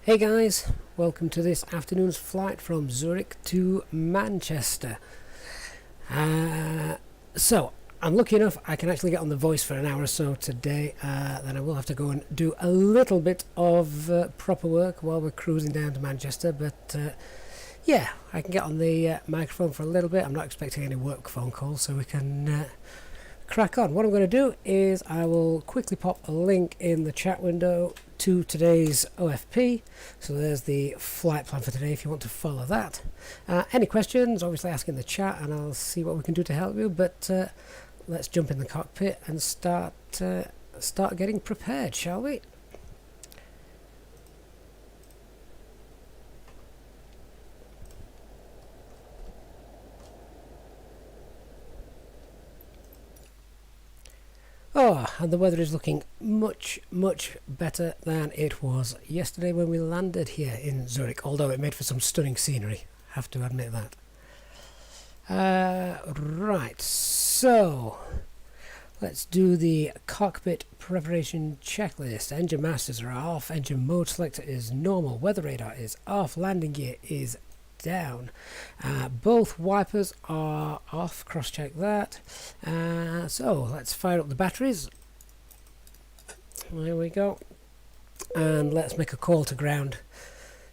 Hey guys, welcome to this afternoon's flight from Zurich to Manchester. So I'm lucky enough I can actually get on the voice for an hour or so today. Then I will have to go and do a little bit of proper work while we're cruising down to Manchester, but yeah, I can get on the microphone for a little bit. I'm not expecting any work phone calls, so we can crack on. What I'm going to do is I will quickly pop a link in the chat window to today's OFP. So there's the flight plan for today if you want to follow that. Any questions, obviously ask in the chat and I'll see what we can do to help you, but let's jump in the cockpit and start getting prepared, shall we? Oh, and the weather is looking much better than it was yesterday when we landed here in Zurich, although it made for some stunning scenery, have to admit that. Right, so let's do the cockpit preparation checklist. Engine masters are off, engine mode selector is normal, weather radar is off, landing gear is down. Both wipers are off, cross-check that. So let's fire up the batteries. There we go. And let's make a call to ground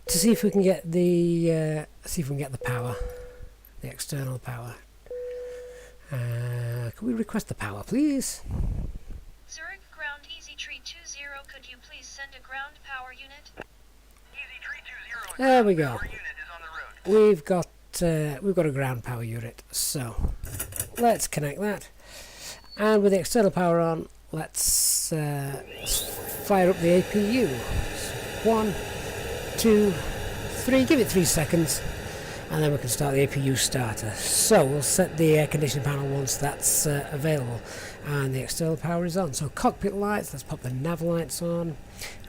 to see if we can get the power, the external power. Can we request the power, please? Zurich ground A320, could you please send a ground power unit? A320. There we go. Power unit is on the road. We've got a ground power unit, so let's connect that, and with the external power on, let's fire up the APU. 1, 2, 3. Give it 3 seconds, and then we can start the APU starter. So we'll set the air conditioning panel once that's available, and the external power is on. So cockpit lights. Let's pop the nav lights on.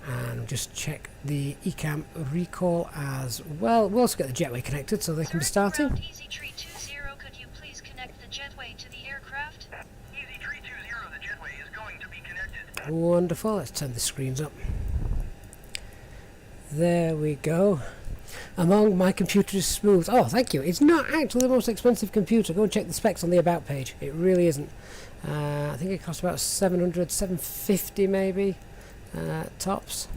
And just check the ECAM recall as well. We'll also get the jetway connected so they can be starting. A320, could you please connect the jetway to the aircraft? A320, the jetway is going to be connected. Wonderful. Let's turn the screens up. There we go. Among my computer is smooth. Oh, thank you. It's not actually the most expensive computer. Go and check the specs on the About page. It really isn't. I think it costs about 700, 750 maybe. Tops.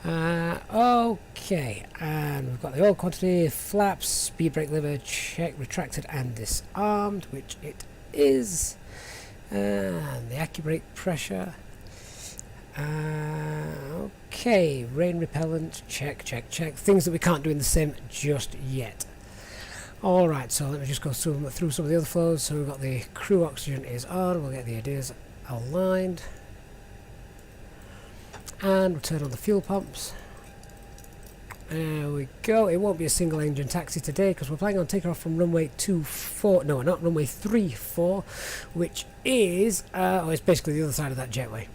Okay, and we've got the oil quantity, flaps, speed brake lever, check, retracted and disarmed, which it is, and the AccuBrake pressure. Okay, rain repellent, check. Things that we can't do in the sim just yet. Alright, so let me just go through some of the other flows. So we've got the crew oxygen is on, we'll get the ideas aligned. And we'll turn on the fuel pumps. There we go. It won't be a single engine taxi today because we're planning on taking off from runway 24. No, not runway 34, which is it's basically the other side of that jetway.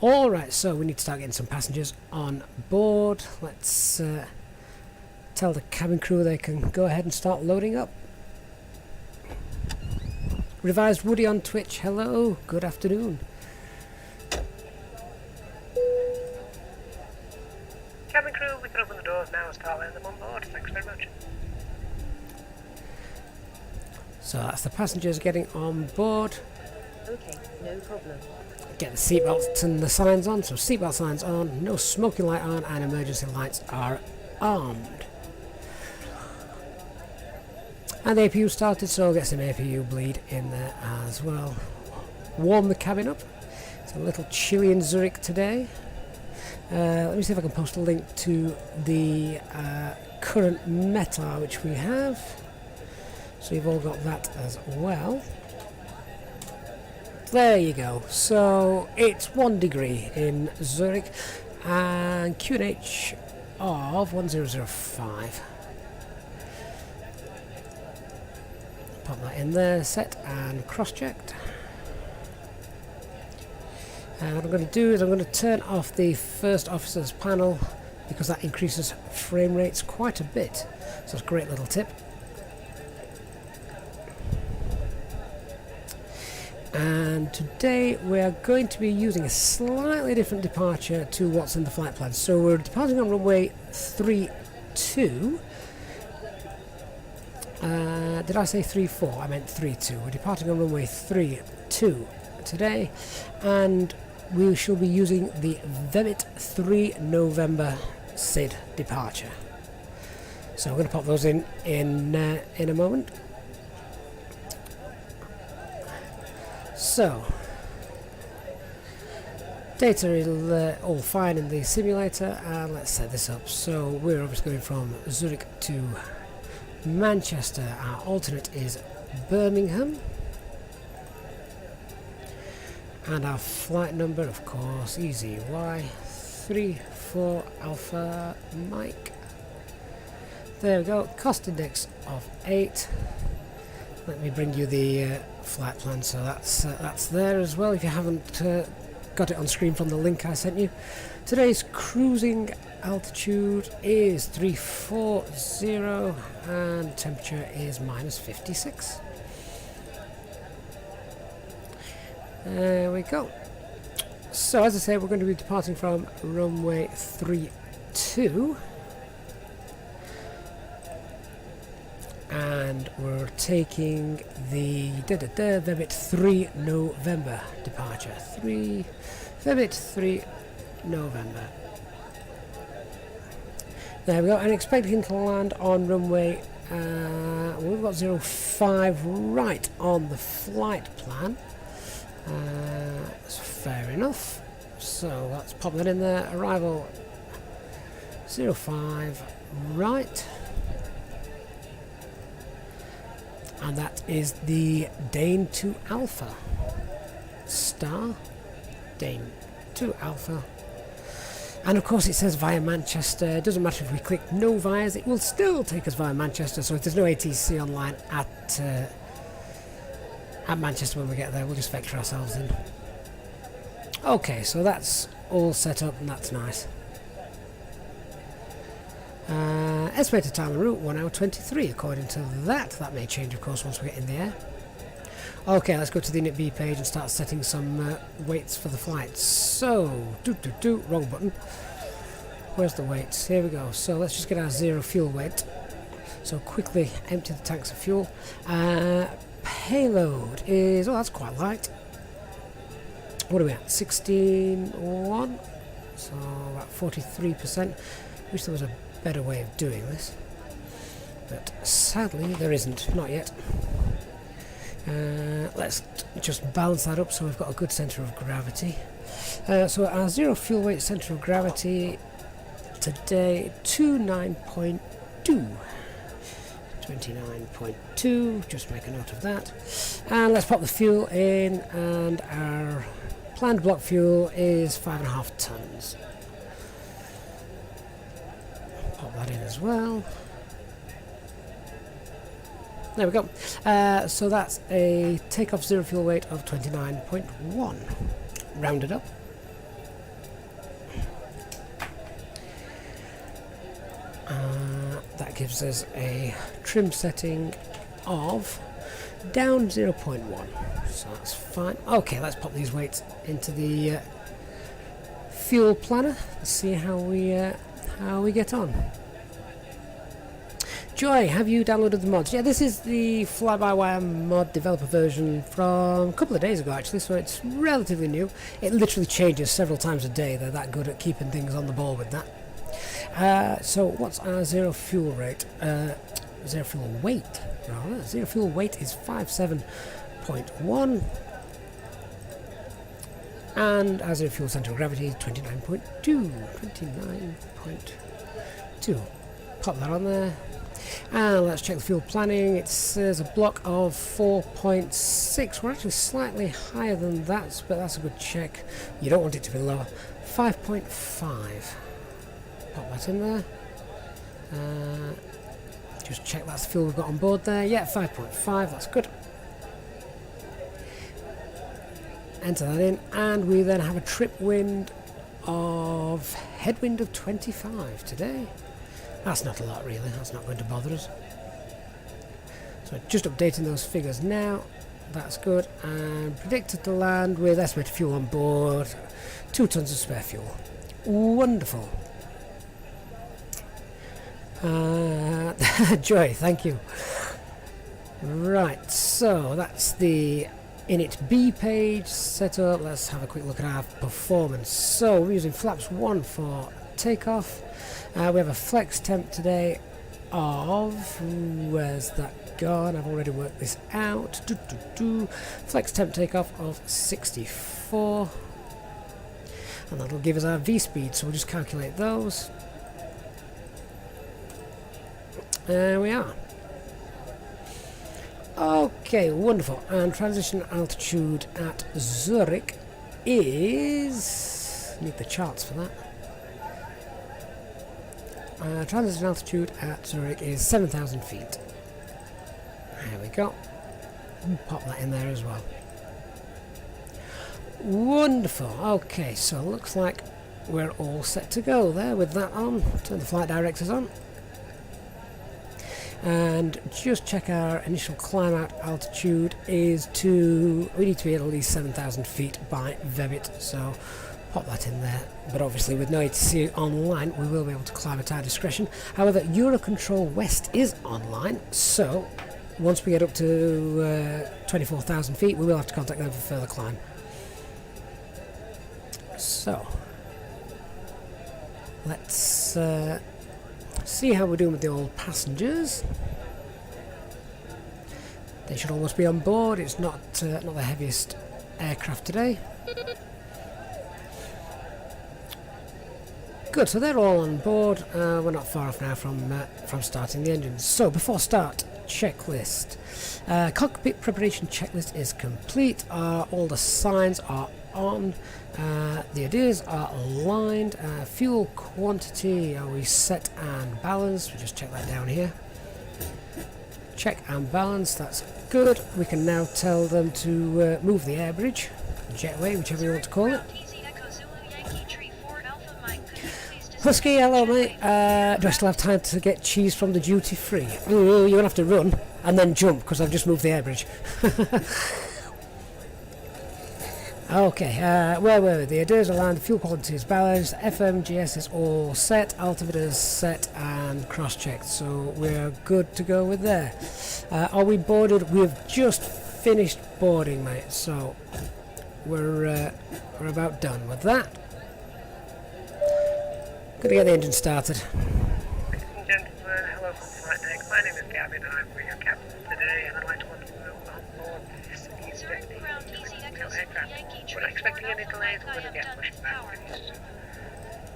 Alright, so we need to start getting some passengers on board. Let's tell the cabin crew they can go ahead and start loading up. Revised Woody on Twitch. Hello, good afternoon. Cabin crew, we can open the doors now and start letting them on board. Thanks very much. So that's the passengers getting on board. Okay, no problem. Get the seatbelts and the signs on. So seatbelt signs on, no smoking light on, and emergency lights are armed. And the APU started, so we'll get some APU bleed in there as well. Warm the cabin up. It's a little chilly in Zurich today. Let me see if I can post a link to the current METAR which we have, so you've all got that as well. There you go. So it's 1 degree in Zurich and QNH of 1005. Pop that in there, set and cross-checked. And what I'm going to do is I'm going to turn off the first officer's panel because that increases frame rates quite a bit. So it's a great little tip. And today we are going to be using a slightly different departure to what's in the flight plan. So we're departing on runway 32. Did I say 34? I meant 32. We're departing on runway 32 today, and we shall be using the Vemit 3 November SID departure. So we're going to pop those in a moment. So, data is all fine in the simulator, and let's set this up. So we're obviously going from Zurich to Manchester. Our alternate is Birmingham, and our flight number, of course, EZY34 Alpha Mike. There we go. Cost index of 8. Let me bring you the flight plan, so that's there as well if you haven't got it on screen from the link I sent you. Today's cruising altitude is 340 and temperature is -56. There we go. So as I say, we're going to be departing from runway 32. And we're taking the Vemit 3 November departure. Vemit 3 November. There we go. And expecting to land on runway. We've got 05 right on the flight plan. That's fair enough. So let's pop that in there. Arrival 05 right. And that is the Dane 2 Alpha. Star. Dane 2 Alpha. And of course it says via Manchester. It doesn't matter if we click no vias, it will still take us via Manchester. So if there's no ATC online at Manchester when we get there, we'll just vector ourselves in. Okay, so that's all set up and that's nice. Estimated time en route 1 hour 23 according to that. That may change of course once we get in the air. Okay, let's go to the init B page and start setting some weights for the flight. So, wrong button. Where's the weights? Here we go. So let's just get our zero fuel weight. So quickly empty the tanks of fuel. Payload is, oh that's quite light. What are we at? 16.1. So about 43%. Wish there was a better way of doing this, but sadly there isn't, not yet. Let's just balance that up so we've got a good centre of gravity. So our zero fuel weight centre of gravity today 29.2. 29.2, just make a note of that. And let's pop the fuel in, and our planned block fuel is 5.5 tons. Pop that in as well. There we go. So that's a takeoff zero fuel weight of 29.1, rounded up. That gives us a trim setting of down 0.1, so that's fine. Okay, let's pop these weights into the fuel planner and see how we get on. Joy, have you downloaded the mods? Yeah, this is the fly-by-wire mod developer version from a couple of days ago actually, so it's relatively new. It literally changes several times a day. They're that good at keeping things on the ball with that. So what's our zero fuel rate? Zero fuel weight, rather. Zero fuel weight is 57.1, and our zero fuel centre of gravity is 29.2. 29.2. Pop that on there. And let's check the fuel planning. It says a block of 4.6. We're actually slightly higher than that, but that's a good check. You don't want it to be lower. 5.5. Pop that in there. Just check that's the fuel we've got on board there. Yeah, 5.5, that's good. Enter that in, and we then have a trip wind of headwind of 25 today. That's not a lot really, that's not going to bother us. So just updating those figures now. that's good. And predicted to land with estimated fuel on board, 2 tons of spare fuel. Wonderful. Joy, thank you. Right, so that's the init B page set up. Let's have a quick look at our performance. So we're using flaps 1 for takeoff. We have a flex temp today of, where's that gone? I've already worked this out. Flex temp takeoff of 64, and that'll give us our V speed, so we'll just calculate those. There we are. Okay, wonderful. And transition altitude at Zurich is, need the charts for that. Transition altitude at Zurich is 7,000 feet. There we go. Pop that in there as well. Wonderful. Okay, so looks like we're all set to go there with that on. Turn the flight directors on. And just check our initial climb out altitude is to, we need to be at least 7,000 feet by Vevit, so pop that in there. But obviously with no ATC online we will be able to climb at our discretion. However, Eurocontrol West is online, so once we get up to 24,000 feet we will have to contact them for further climb. So let's see how we're doing with the old passengers. They should almost be on board. It's not the heaviest aircraft today. Good, so they're all on board. We're not far off now from starting the engines. So before start, checklist. Cockpit preparation checklist is complete. All the signs are on. The ideas are aligned. Fuel quantity, are we set and balanced? We just check that down here. Check and balance, that's good. We can now tell them to move the air bridge, jetway, whichever you want to call it. Husky, hello mate. Do I still have time to get cheese from the duty free? Ooh, you're going to have to run and then jump because I've just moved the air bridge. Okay, where were we? The ideas are aligned, fuel quality is balanced, FMGS is all set, altimeter is set and cross-checked, so we're good to go with there. Are we boarded? We've just finished boarding, mate, so we're about done with that. Gonna get the engine started. Ladies and gentlemen, hello from flight deck. My name is Gavin and I'm your captain today, and I'd like to welcome you on board this E-50 aircraft. We're not expecting any delays, we're going to get pushed back pretty soon.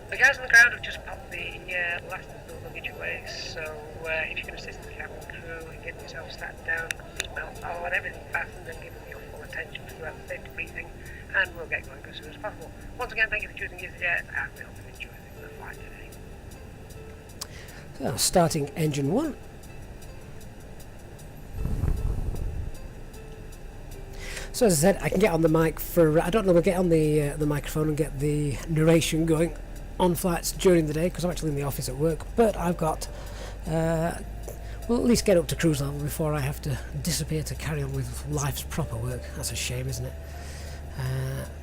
The guys on the ground have just popped the last of the luggage away, so if you can assist the cabin crew in getting yourself sat down, seatbelt on, everything fastened, and give them your full attention throughout the safety briefing, and we'll get going as soon as possible. Once again, thank you for choosing EasyJet, and we hope you enjoy the flight today. So, starting engine 1. So as I said, I can get on the mic for, I don't know, we'll get on the microphone and get the narration going on flights during the day, because I'm actually in the office at work, but I've got, well, at least get up to cruise level before I have to disappear to carry on with life's proper work. That's a shame, isn't it?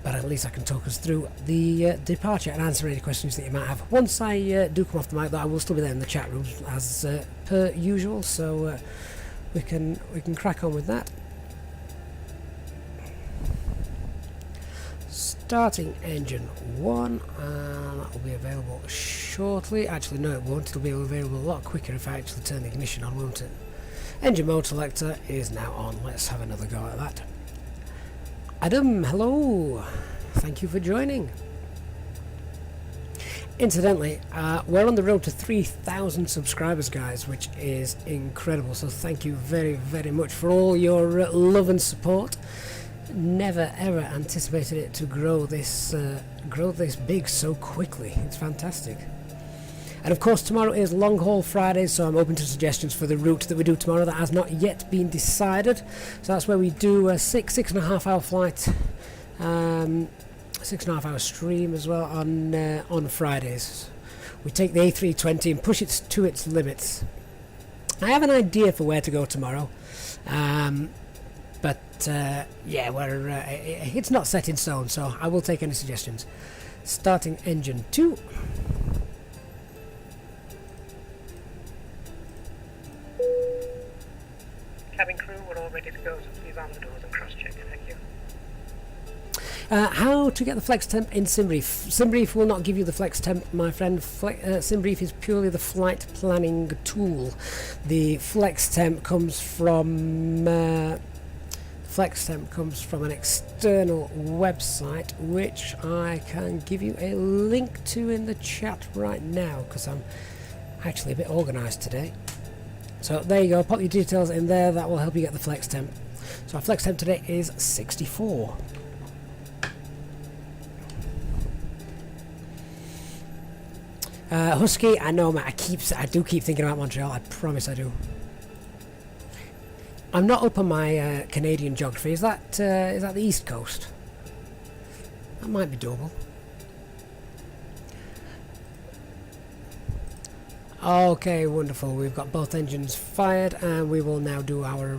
But at least I can talk us through the departure and answer any questions that you might have. Once I do come off the mic, though, I will still be there in the chat room as per usual, so we can crack on with that. Starting engine 1, that will be available shortly. Actually, no, it won't. It'll be available a lot quicker if I actually turn the ignition on, won't it? Engine mode selector is now on. Let's have another go at that. Adam, hello. Thank you for joining. Incidentally, we're on the road to 3,000 subscribers, guys, which is incredible. So thank you very, very much for all your love and support. Never ever anticipated it to grow this big so quickly. It's fantastic. And of course tomorrow is long haul Friday, so I'm open to suggestions for the route that we do tomorrow that has not yet been decided. So that's where we do a 6.5 hour flight, 6.5 hour stream as well on Fridays. We take the A320 and push it to its limits. I have an idea for where to go tomorrow, but yeah, it's not set in stone, so I will take any suggestions. Starting engine 2. Cabin crew, we're all ready to go, so please arm the doors and cross-check. Thank you. How to get the flex temp in SimBrief. SimBrief will not give you the flex temp, my friend. SimBrief is purely the flight planning tool. The flex temp comes from an external website, which I can give you a link to in the chat right now, because I'm actually a bit organised today. So there you go, pop your details in there, that will help you get the flex temp. So our flex temp today is 64. Husky, I know, man, I do keep thinking about Montreal, I promise I do. I'm not up on my Canadian geography. Is that the East Coast? That might be doable. Okay, wonderful. We've got both engines fired, and we will now do our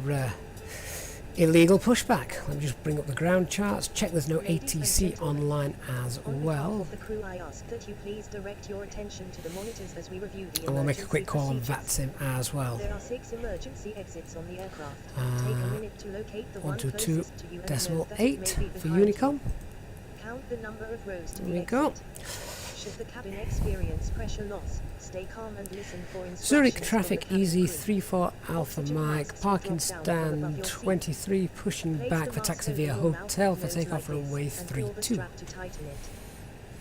illegal pushback. Let me just bring up the ground charts. Check there's no ATC online as well. The crew, I ask that you please direct your attention to the monitors as we review the And we'll make a quick call on VATSIM as well. There are 6 emergency exits on the aircraft. Take a minute to locate the one closest to you and note that it may 122.8 be for behind you. Unicom. Count the number of rows to There the we go. exit. Should the cabin experience pressure loss, stay calm and listen for instructions. Zurich from traffic the cabin easy crew. 34 Alpha Oxygen Mike, masks will parking drop down from stand above your seat. 23, pushing Place back the for mask taxi over via your mouth hotel and for nose takeoff like this, runway and pull the 32. strap to tighten it.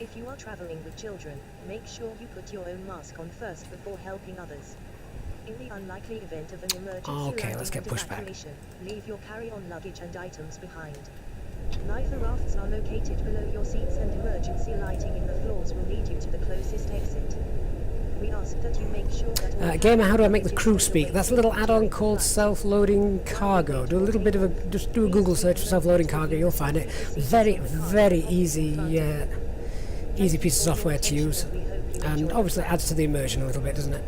If you are traveling with children, make sure you put your own mask on first before helping others. In the unlikely event of an emergency Okay, let's landing get and pushed back. evacuation, leave your carry-on luggage and items behind. Life rafts are located below your seats, and emergency lighting in the floors will lead you to the closest exit. We ask that you make sure that all Gamer, how do I make the luggage is crew stowed speak? away That's a little safely add-on during the called flight. self-loading cargo. Do a little bit of just do a Google search for self-loading cargo, you'll find it. Very, very easy piece of software to use, and obviously adds to the immersion a little bit, doesn't it?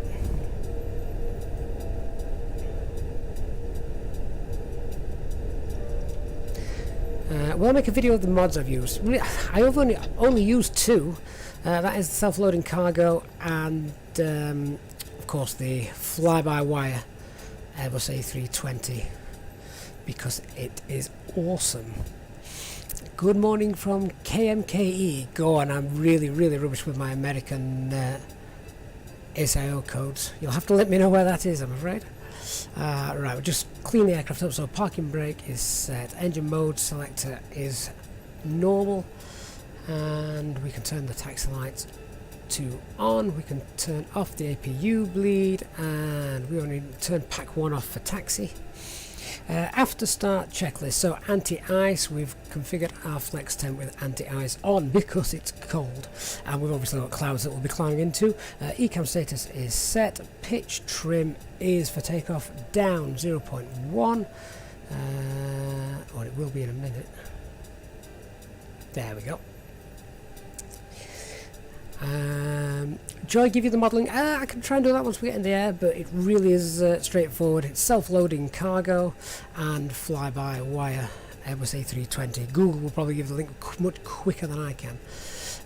Will I make a video of the mods I've used? I've only used 2. That is the self-loading cargo and of course the fly-by-wire Airbus A320, because it is awesome. Good morning from KMKE. Go on, I'm really rubbish with my American SIO codes. You'll have to let me know where that is, I'm afraid. Right, we'll just clean the aircraft up. So parking brake is set, engine mode selector is normal, and we can turn the taxi lights to on. We can turn off the APU bleed, and we only turn pack 1 off for taxi. After start checklist, so anti-ice, we've configured our flex temp with anti-ice on because it's cold, and we've obviously got clouds that we'll be climbing into. ECAM status is set, pitch trim is for takeoff down 0.1, or it will be in a minute. There we go. Joy give you the modelling. I can try and do that once we get in the air, but it really is straightforward. It's self-loading cargo and fly-by-wire Airbus A320. Google will probably give the link much quicker than I can.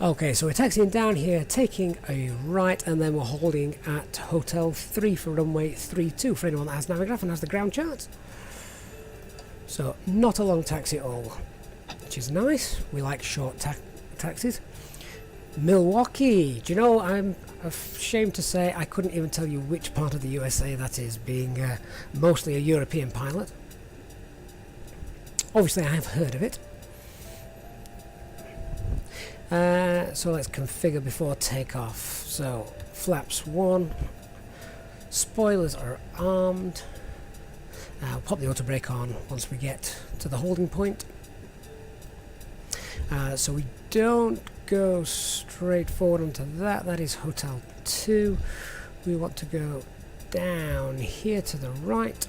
Okay, so we're taxiing down here, taking a right, and then we're holding at Hotel 3 for runway 32 for anyone that has Navigraph and has the ground charts. So not a long taxi at all, which is nice. We like short taxis. Milwaukee. Do you know, I'm ashamed to say I couldn't even tell you which part of the USA that is, being mostly a European pilot. Obviously I have heard of it. So let's configure before takeoff. So flaps 1, spoilers are armed. I'll pop the auto brake on once we get to the holding point. So we don't go straight forward onto that is Hotel 2. We want to go down here to the right.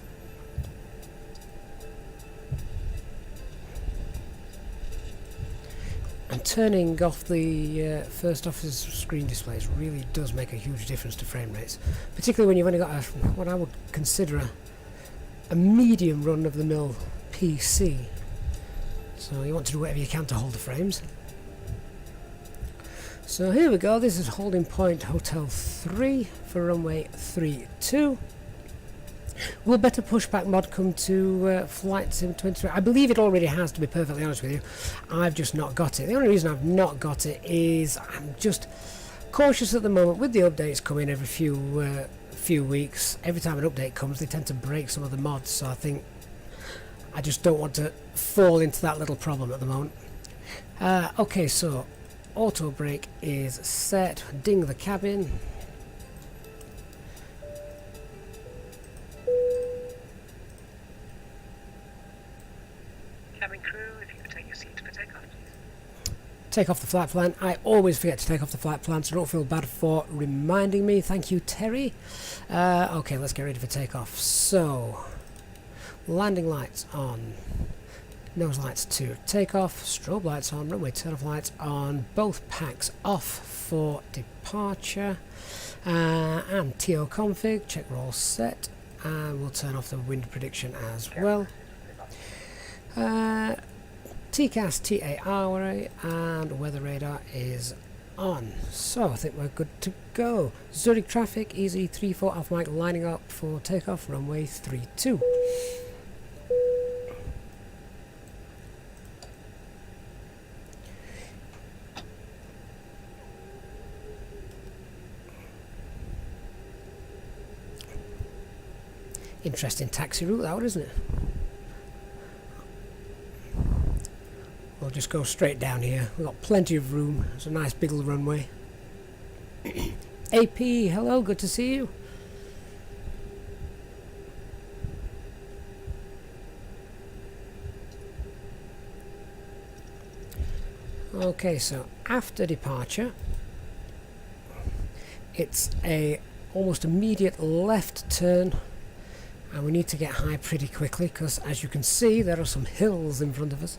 And turning off the first officer's screen displays really does make a huge difference to frame rates, particularly when you've only got what I would consider a medium run-of-the-mill PC. So you want to do whatever you can to hold the frames. So here we go, this is holding point Hotel 3 for runway 32. Will better pushback mod come to Flight Sim 23? I believe it already has, to be perfectly honest with you. I've just not got it. The only reason I've not got it is I'm just cautious at the moment with the updates coming every few weeks. Every time an update comes, they tend to break some of the mods, so I think I just don't want to fall into that little problem at the moment. Okay, so auto brake is set. Ding the cabin. Cabin crew, if you could take your seats for takeoff, please. Take off the flight plan. I always forget to take off the flight plan, so don't feel bad for reminding me. Thank you, Terry. Okay, let's get ready for takeoff. So, landing lights on. Nose lights to takeoff. Strobe lights on. Runway turn-off lights on. Both packs off for departure. And TO config. Check we're all set. And we'll turn off the wind prediction as well. TCAS TARA and weather radar is on. So I think we're good to go. Zurich traffic, easy 34 Alpha Mike lining up for takeoff, runway 32. Interesting taxi route that one, isn't it? We'll just go straight down here. We've got plenty of room. It's a nice big little runway. AP, hello, good to see you. Okay, so after departure, it's a almost immediate left turn, and we need to get high pretty quickly because, as you can see, there are some hills in front of us.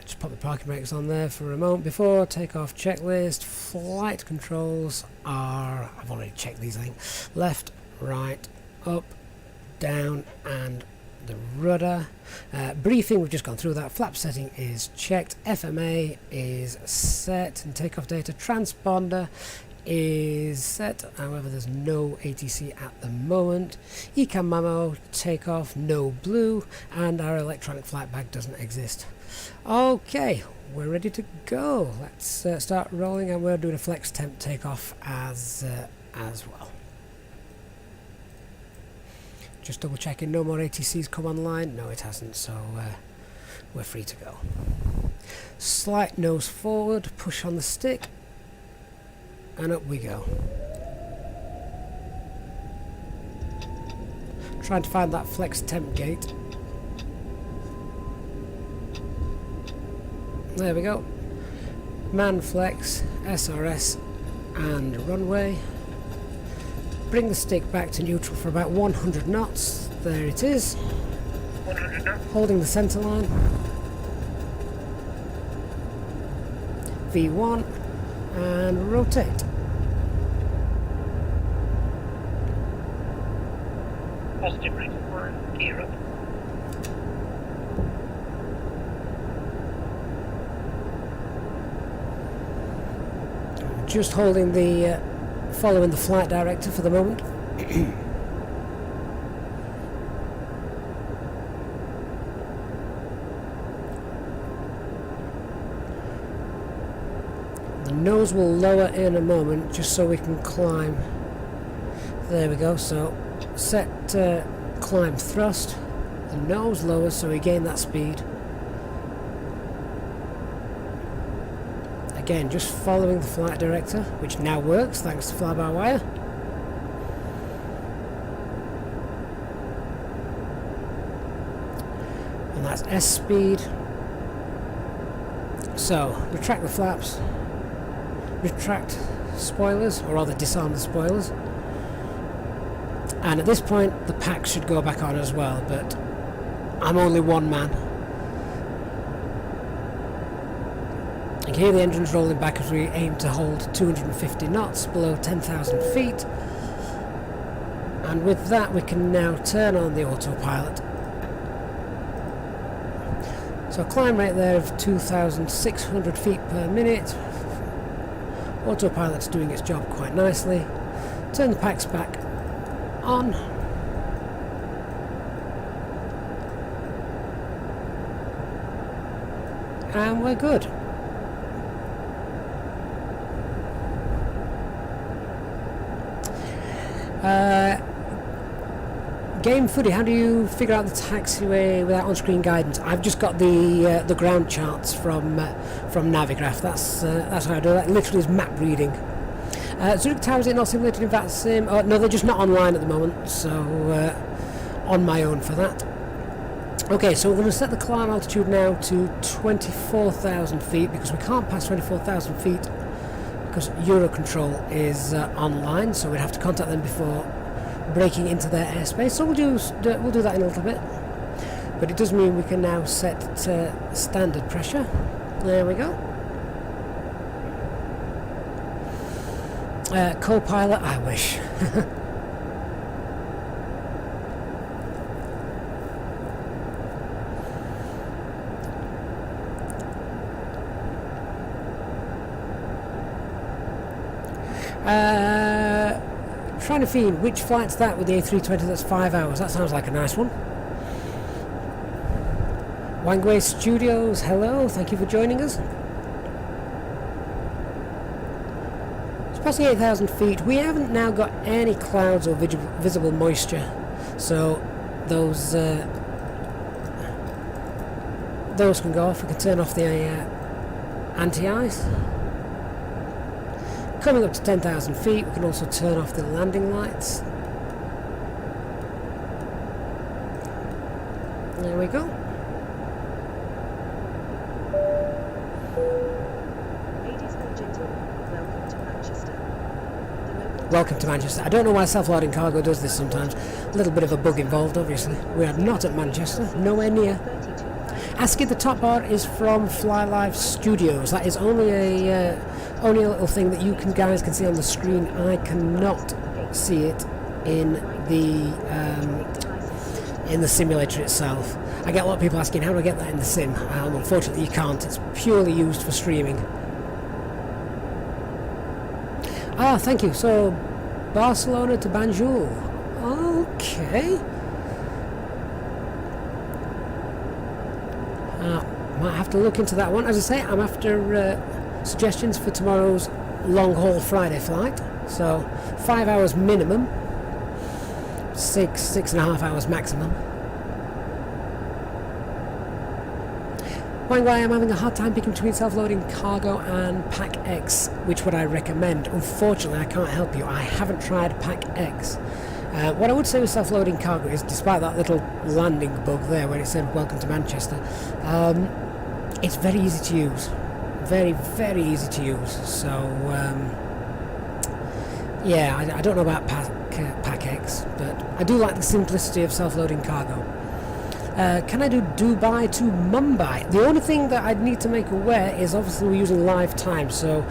Just pop the parking brakes on there for a moment before takeoff. Checklist. Flight controls are, I've already checked these, I think. Left, right, up, down, and the rudder. Briefing, we've just gone through that. Flap setting is checked. FMA is set, and takeoff data transponder is set. However, there's no ATC at the moment. ECAM memo, takeoff, no blue, and our electronic flight bag doesn't exist. Okay, we're ready to go. Let's start rolling, and we're doing a flex temp takeoff as well. Just double checking, no more ATCs come online. No, it hasn't, so we're free to go. Slight nose forward, push on the stick, and up we go. Trying to find that flex temp gate. There we go. Man flex, SRS, and runway. Bring the stick back to neutral for about 100 knots. There it is. 100 knots. Holding the centre line. V1 and rotate. Positive rate of climb. Gear up. Just holding the following the flight director for the moment. The nose will lower in a moment just so we can climb. There we go. So set climb thrust. The nose lowers so we gain that speed. Again, just following the flight director, which now works thanks to fly-by-wire. And that's S speed. So, retract the flaps, retract spoilers, or rather disarm the spoilers. And at this point, the pack should go back on as well, but I'm only one man. You can hear the engines rolling back as we aim to hold 250 knots below 10,000 feet. And with that we can now turn on the autopilot. So climb rate there of 2,600 feet per minute. Autopilot's doing its job quite nicely. Turn the packs back on. And we're good. Game footy, how do you figure out the taxiway without on-screen guidance? I've just got the ground charts from Navigraph. That's how I do that. It literally is map reading. Zurich Tower, is it not simulated in VATSIM? Oh, no, they're just not online at the moment, so on my own for that. Okay, so we're going to set the climb altitude now to 24,000 feet because we can't pass 24,000 feet because Eurocontrol is online, so we'd have to contact them before breaking into their airspace. So we'll do that in a little bit, but it does mean we can now set standard pressure. There we go. Co-pilot, I wish. Trying to find which flight's that with the A320 that's 5 hours. That sounds like a nice one. Wangway Studios, hello, thank you for joining us. It's passing 8,000 feet. We haven't now got any clouds or visible moisture, so those can go off. We can turn off the anti-ice. Coming up to 10,000 feet, we can also turn off the landing lights. There we go. Ladies and gentlemen, welcome to Manchester. Welcome to Manchester. I don't know why self-loading cargo does this sometimes. A little bit of a bug involved, obviously. We are not at Manchester, nowhere near. ASCII, the top bar is from Fly Live Studios. That is only a little thing that you guys can see on the screen. I cannot see it in the simulator itself. I get a lot of people asking, how do I get that in the sim? Unfortunately, you can't. It's purely used for streaming. Ah, thank you. So, Barcelona to Banjul. Okay. Might have to look into that one. As I say, I'm after suggestions for tomorrow's long-haul Friday flight. So 5 hours minimum, 6.5 hours maximum. Why I'm having a hard time picking between self-loading cargo and Pack X. Which would I recommend? Unfortunately, I can't help you. I haven't tried Pack X. What I would say with self-loading cargo is, despite that little landing bug there where it said welcome to Manchester, it's very easy to use. Very, very easy to use. So, yeah, I don't know about Pack X, but I do like the simplicity of self-loading cargo. Can I do Dubai to Mumbai? The only thing that I'd need to make aware is obviously we're using live time, so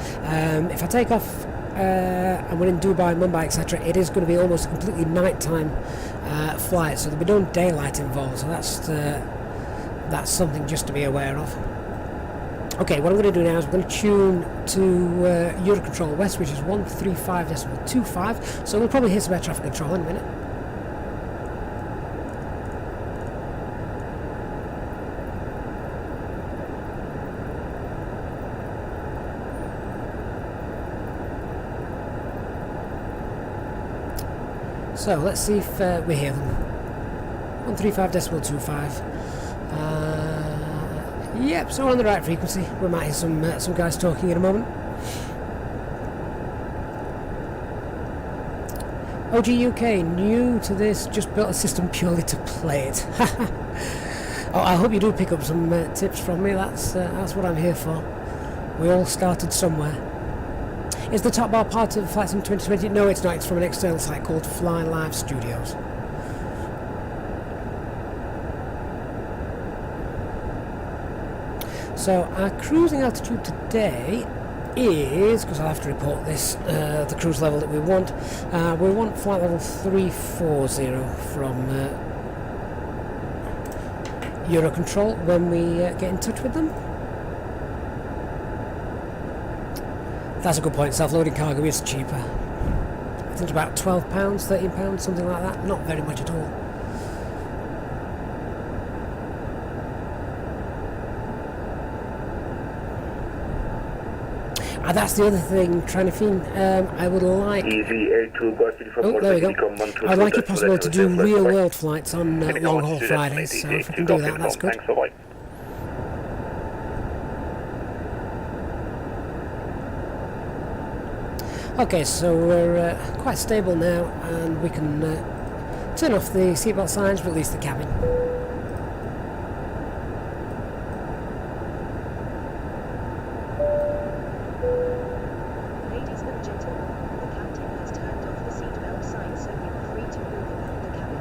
if I take off and we're in Dubai, Mumbai, etc., it is going to be almost a completely nighttime flight, so there'll be no daylight involved, so that's something just to be aware of. Okay, what I'm going to do now is we're going to tune to Eurocontrol West, which is 135.25, so we'll probably hear some air traffic control in a minute. So let's see if we hear them. 135.25. Yep, so we're on the right frequency. We might hear some guys talking in a moment. OG UK, new to this, just built a system purely to play it. Oh, I hope you do pick up some tips from me. That's what I'm here for. We all started somewhere. Is the top bar part of Flight Sim 2020? No, it's not. It's from an external site called Fly Live Studios. So our cruising altitude today is, because I'll have to report this, the cruise level that we want flight level 340 from Eurocontrol when we get in touch with them. That's a good point. Self-loading cargo is cheaper. I think it's about £12, £13, something like that. Not very much at all. That's the other thing, Tranifine. I would like... Easy A2, oh, there we go. I'd like it possible to do real-world flights on long-haul Fridays, so if we can do that, that's good. Okay, so we're quite stable now, and we can turn off the seatbelt signs, release the cabin. Ladies and gentlemen, the captain has turned off the seatbelt signs, so we are free to move about the cabin.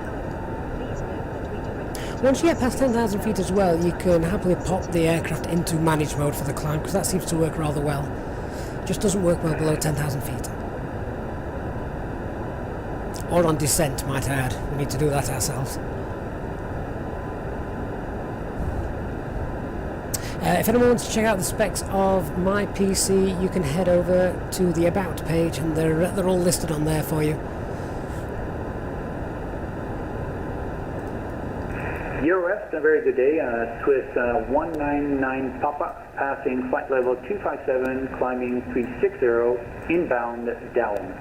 However, please note that we do recommend... Once you get past 10,000 feet as well, you can happily pop the aircraft into manage mode for the climb, because that seems to work rather well. Just doesn't work well below 10,000 feet. Or on descent, might I add. We need to do that ourselves. If anyone wants to check out the specs of my PC, you can head over to the About page, and they're all listed on there for you. Eurowest, a very good day. Swiss 199 Papa, passing flight level 257, climbing 360, inbound Down.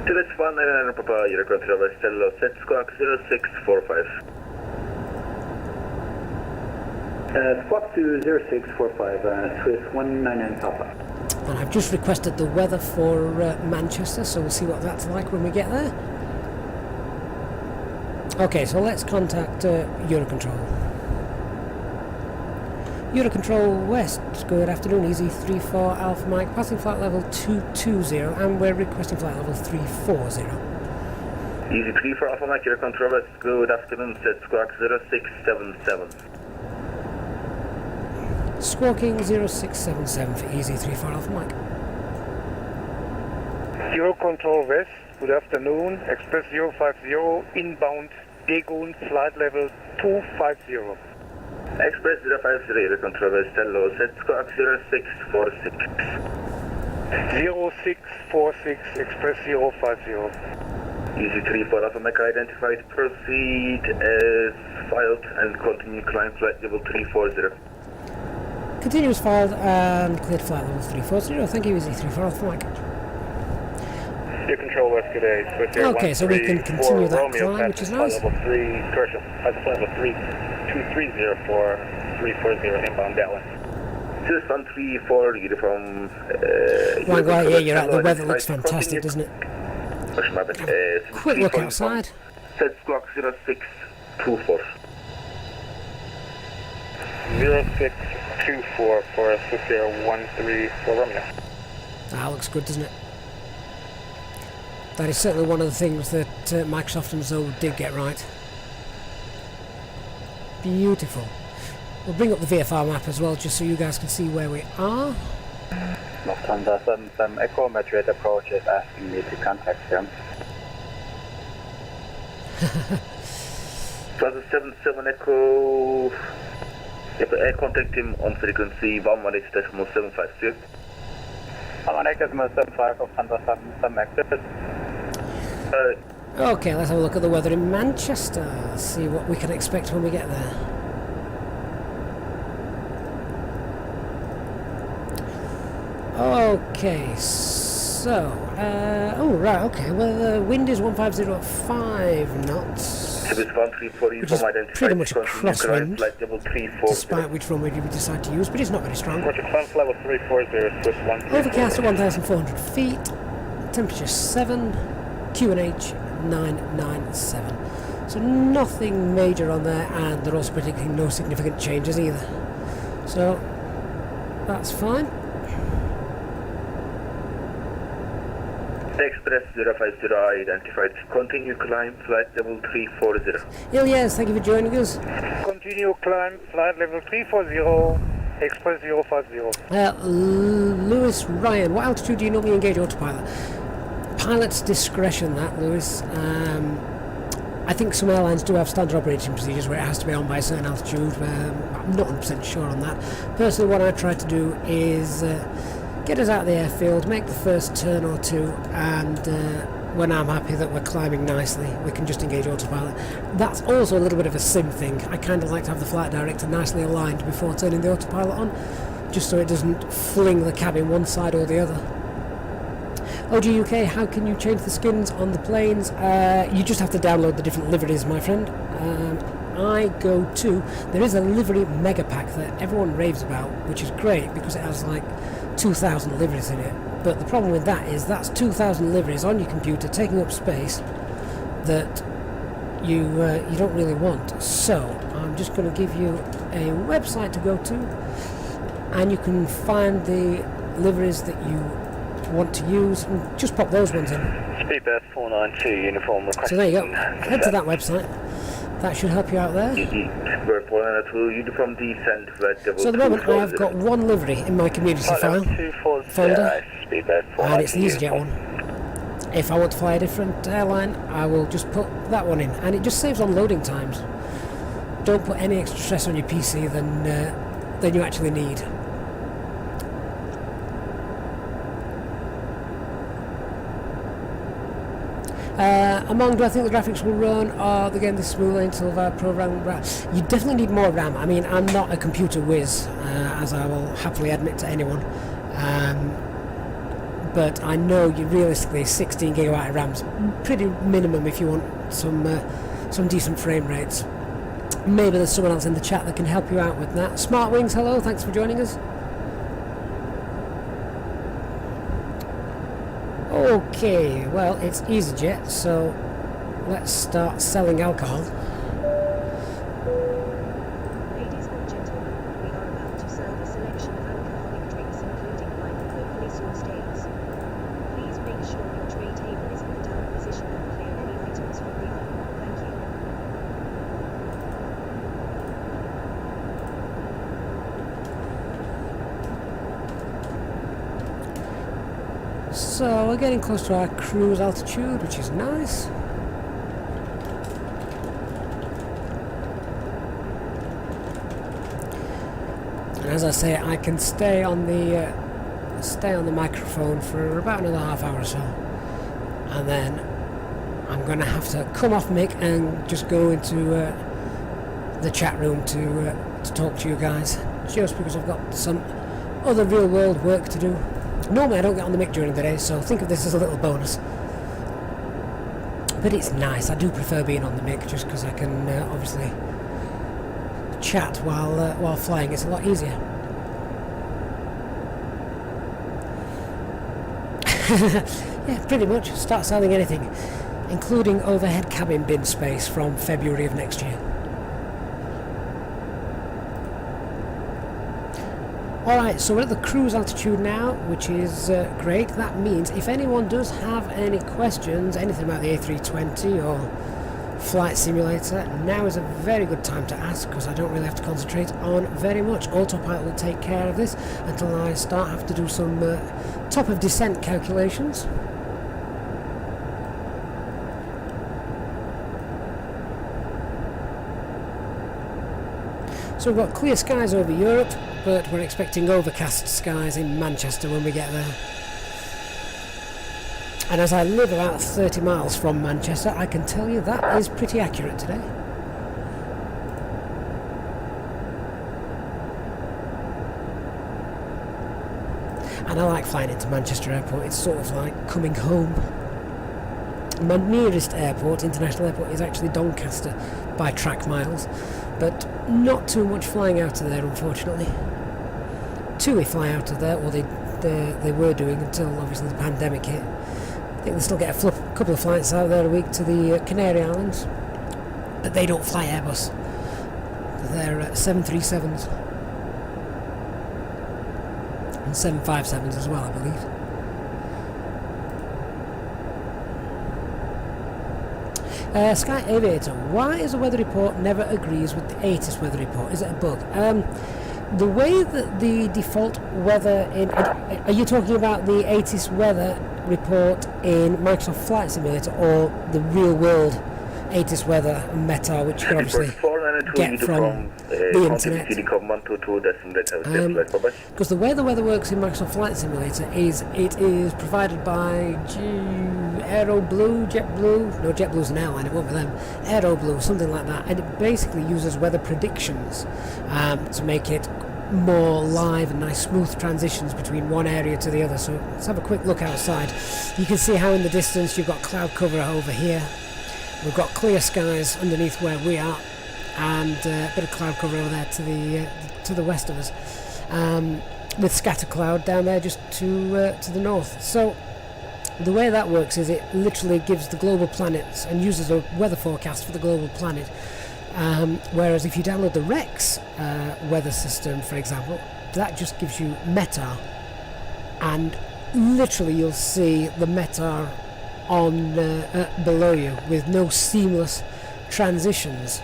Swiss 199 Papa, Eurocontrol, Stello, set squawk 0645. Squawk to 0645, Swiss 199 Papa. And I've just requested the weather for Manchester, so we'll see what that's like when we get there. Okay, so let's contact Eurocontrol. Eurocontrol West, good afternoon, Easy 34 Alpha Mike, passing flight level 220, and we're requesting flight level 340. Easy 34 Alpha Mike, Eurocontrol West, good afternoon, set squawk 0677. Squawking 0677 for Easy 34 Alpha Mike. Eurocontrol West, good afternoon, Express 050, inbound Dagon, flight level 250. Express 050, Eurocontrol West, hello, set squawk 0646. 0646, Express 050. Easy 34 Alpha Mike identified, proceed as filed and continue climb flight level 340. Continuous filed and cleared flight level 340, thank you Easy 34 Alpha Mike. Control West, good day. Okay, so we can continue that Romeo, climb, which is nice. Level 3, correction, flight level 3230 for 340 inbound Dallas. Swiss 134 from... yeah, you're right, the weather looks fantastic, doesn't it? Quick look outside. Set squawk 0624. 0624 for Swiss Air 134 Romeo. That looks good, doesn't it? That is certainly one of the things that Microsoft and Zoe did get right. Beautiful. We'll bring up the VFR map as well, just so you guys can see where we are. Lufthansa 77 Echo, Madrid approach is asking me to contact him. Lufthansa 77 Echo... Yep, contact him on frequency 118.752. 118.75 Lufthansa 77 exit. Okay, let's have a look at the weather in Manchester, see what we can expect when we get there. Okay, so, oh right, okay, well the wind is 150 at 5 knots, which is pretty much a crosswind, despite which runway we decide to use, but it's not very strong. Level 340, Swiss 134. Overcast at 1,400 feet, temperature 7, QNH 997. So nothing major on there, and they're also predicting no significant changes either. So that's fine. Express 050 identified. Continue climb flight level 340. Yes, thank you for joining us. Continue climb flight level 340. Express 050. Lewis Ryan, what altitude do you normally engage autopilot? Pilot's discretion, that, Lewis. I think some airlines do have standard operating procedures where it has to be on by a certain altitude. I'm not 100% sure on that. Personally, what I try to do is get us out of the airfield, make the first turn or two, and when I'm happy that we're climbing nicely, we can just engage autopilot. That's also a little bit of a sim thing. I kind of like to have the flight director nicely aligned before turning the autopilot on, just so it doesn't fling the cabin one side or the other. OG UK, how can you change the skins on the planes? You just have to download the different liveries, my friend. There is a livery mega pack that everyone raves about, which is great because it has like 2,000 liveries in it. But the problem with that is that's 2,000 liveries on your computer taking up space that you don't really want. So I'm just going to give you a website to go to, and you can find the liveries that you want to use and just pop those ones in. Speedbird 492 uniform request. So there you go. Head to that website. That should help you out there. Bird 492 uniform descent. So at the moment I have got one livery in my community file folder, and it's the EasyJet one. If I want to fly a different airline, I will just put that one in, and it just saves on loading times. Don't put any extra stress on your PC than you actually need. Among, do I think the graphics will run? The game this smoothly until via program RAM? You definitely need more RAM. I mean, I'm not a computer whiz, as I will happily admit to anyone. But I know you realistically 16 gigabyte of RAM's pretty minimum if you want some decent frame rates. Maybe there's someone else in the chat that can help you out with that. Smart Wings, hello, thanks for joining us. Okay, well, it's EasyJet, so let's start selling alcohol. Ladies and gentlemen, we are about to serve a selection of alcoholic drinks including wine and locally sourced ales. Please make sure your tray table is in the down position and clear any items from the aisle. Thank you. So we're getting close to our cruise altitude, which is nice. And as I say, I can stay on the microphone for about another half hour or so, and then I'm going to have to come off mic and just go into the chat room to talk to you guys, just because I've got some other real world work to do. Normally I don't get on the mic during the day, so think of this as a little bonus. But it's nice. I do prefer being on the mic just because I can obviously chat while flying. It's a lot easier. Yeah, pretty much. Start selling anything, including overhead cabin bin space from February of next year. Alright, so we're at the cruise altitude now, which is great. That means if anyone does have any questions, anything about the A320 or Flight Simulator, now is a very good time to ask, because I don't really have to concentrate on very much. Autopilot will take care of this until I have to do some top of descent calculations. So we've got clear skies over Europe, but we're expecting overcast skies in Manchester when we get there. And as I live about 30 miles from Manchester, I can tell you that is pretty accurate today. And I like flying into Manchester Airport. It's sort of like coming home. My nearest airport, international airport, is actually Doncaster by track miles, but not too much flying out of there, unfortunately. TUI fly out of there, or they were doing until obviously the pandemic hit. I think they still get a couple of flights out there a week to the Canary Islands, but they don't fly Airbus. They're 737s and 757s as well, I believe. Sky Aviator, why is the weather report never agrees with the ATIS weather report? Is it a bug? the way that the default weather in... Are you talking about the ATC weather report in Microsoft Flight Simulator or the real world ATC weather METAR, which you can obviously get from the internet? Because the way the weather works in Microsoft Flight Simulator is it is provided by JetBlue, no, JetBlue's an airline, it won't be them, AeroBlue, something like that, and it basically uses weather predictions to make it more live and nice smooth transitions between one area to the other. So let's have a quick look outside. You can see how in the distance you've got cloud cover over here. We've got clear skies underneath where we are, and a bit of cloud cover over there to the west of us, with scatter cloud down there just to the north. So the way that works is it literally gives the global planets and uses a weather forecast for the global planet. Whereas if you download the Rex weather system, for example, that just gives you METAR, and literally you'll see the METAR on below you with no seamless transitions.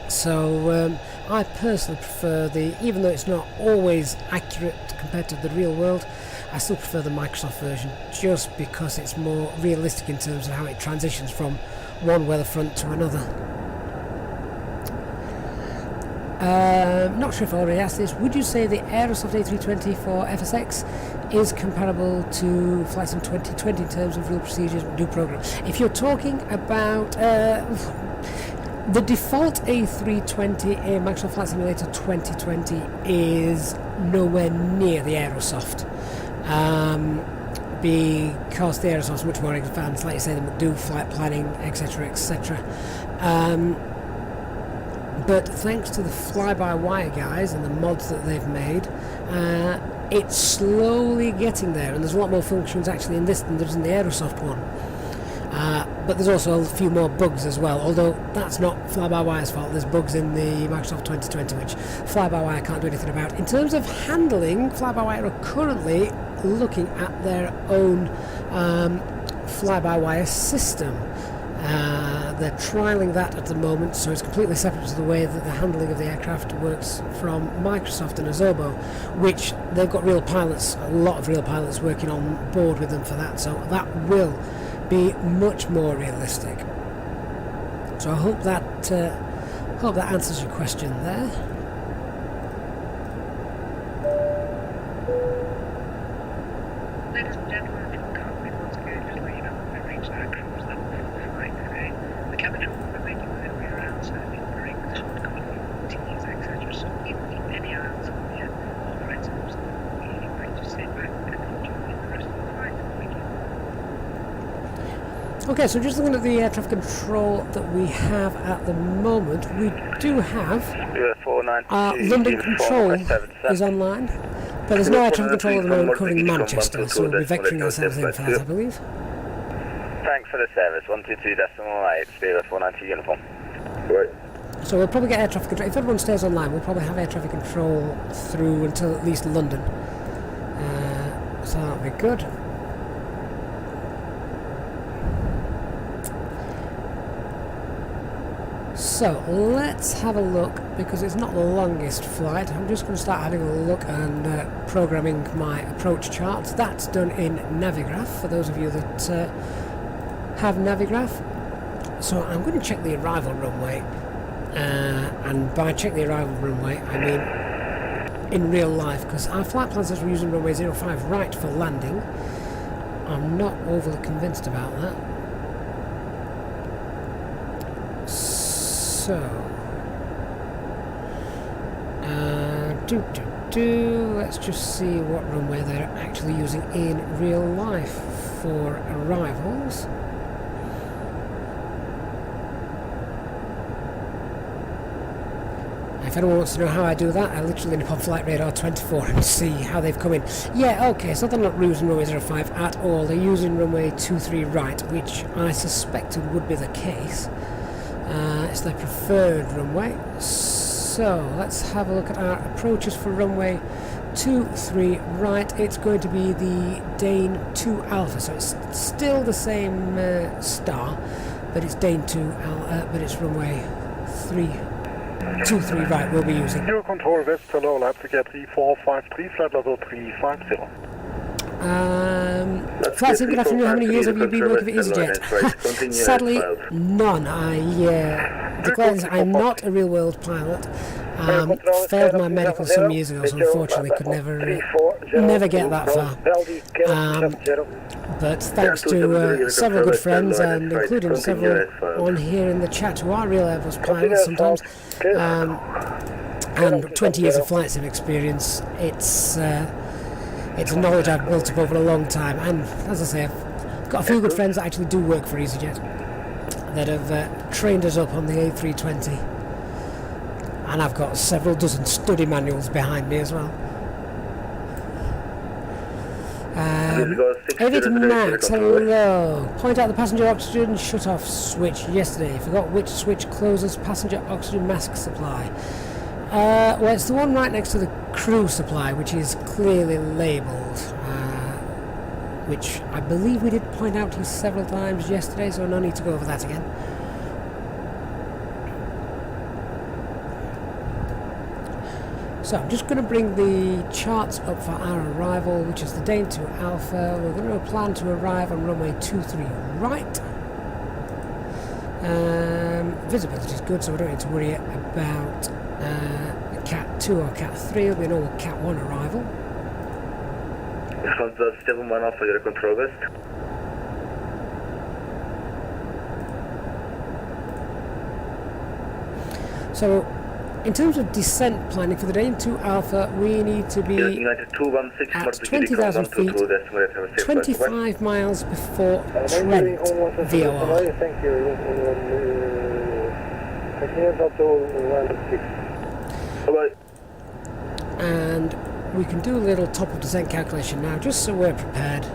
So I personally prefer even though it's not always accurate compared to the real world, I still prefer the Microsoft version just because it's more realistic in terms of how it transitions from one weather front to another. Not sure if I already asked this. Would you say the Aerosoft A320 for FSX is comparable to Flight Sim 2020 in terms of real procedures and new program? If you're talking about the default A320 in Microsoft Flight Simulator 2020 is nowhere near the Aerosoft, because the Aerosoft is much more advanced, like you say, they do flight planning, etc., etc. But thanks to the fly-by-wire guys and the mods that they've made, it's slowly getting there, and there's a lot more functions actually in this than there's in the Aerosoft one. But there's also a few more bugs as well, although that's not fly-by-wire's fault. There's bugs in the Microsoft 2020 which fly-by-wire can't do anything about. In terms of handling, fly-by-wire are currently looking at their own fly-by-wire system. They're trialling that at the moment, so it's completely separate to the way that the handling of the aircraft works from Microsoft and Azobo, which they've got real pilots, a lot of real pilots working on board with them for that, so that will be much more realistic. So I hope that answers your question there. Ladies and gentlemen, from Cockpit, once again, just let you know we've reached our cruise level for the flight today. The cabin crew will be making their way around, serving drinks, hot coffee, teas, etc. So if you keep any eyes on the operating rooms, we invite you to sit back and enjoy the rest of the flight. Thank you. Okay, so just looking at the air traffic control that we have at the moment, we do have London control is online, but there's no air traffic control at the moment covering Manchester, so we'll be vectoring ourselves in for that, I believe. Thanks for the service, 122.8, Spirit 490 uniform. Right. So we'll probably get air traffic control. If everyone stays online, we'll probably have air traffic control through until at least London. So that'll be good. So let's have a look, because it's not the longest flight. I'm just going to start having a look and programming my approach charts. That's done in Navigraph, for those of you that have Navigraph. So I'm going to check the arrival runway, and by check the arrival runway I mean in real life, because our flight plan says we're using runway 05 right for landing. I'm not overly convinced about that. So, let's just see what runway they're actually using in real life for arrivals. If anyone wants to know how I do that, I literally nip on Flight Radar 24 and see how they've come in. Yeah, okay, so they're not using runway 05 at all. They're using runway 23 right, which I suspected would be the case. It's their preferred runway. So let's have a look at our approaches for runway 23 right. It's going to be the Dane 2 Alpha, so it's still the same star, but it's Dane 2 but it's runway 3 23 right we'll be using. Zero Control West, hello, Leipzig Air 3453, flight level 350. Flight Sim, good afternoon. How many years have you been working for EasyJet? Sadly, none. I declare this, I'm not a real world pilot. Failed my medical some years ago, so unfortunately could never get that far. But thanks to several good friends, and including several on here in the chat who are real Airbus pilots sometimes, and 20 years of flight sim experience, it's knowledge I've built up over a long time. And as I say, I've got a few good friends that actually do work for EasyJet that have trained us up on the A320, and I've got several dozen study manuals behind me as well. Aviator Max, hello. Point out the passenger oxygen shut-off switch yesterday. Forgot which switch closes passenger oxygen mask supply. Well, it's the one right next to the crew supply, which is clearly labelled, which I believe we did point out to you several times yesterday, so no need to go over that again. So I'm just going to bring the charts up for our arrival, which is the Dane 2 Alpha. We're going to plan to arrive on runway 23 right. Visibility is good, so we don't need to worry about Cat 2 or Cat 3. It'll be an all Cat 1 arrival. Response to 71 Alpha, your control west. So, in terms of descent planning for the Dane 2 Alpha, we need to be at 20,000 feet, 25 miles before Trent, VOR. Thank you. And we can do a little top of descent calculation now, just so we're prepared.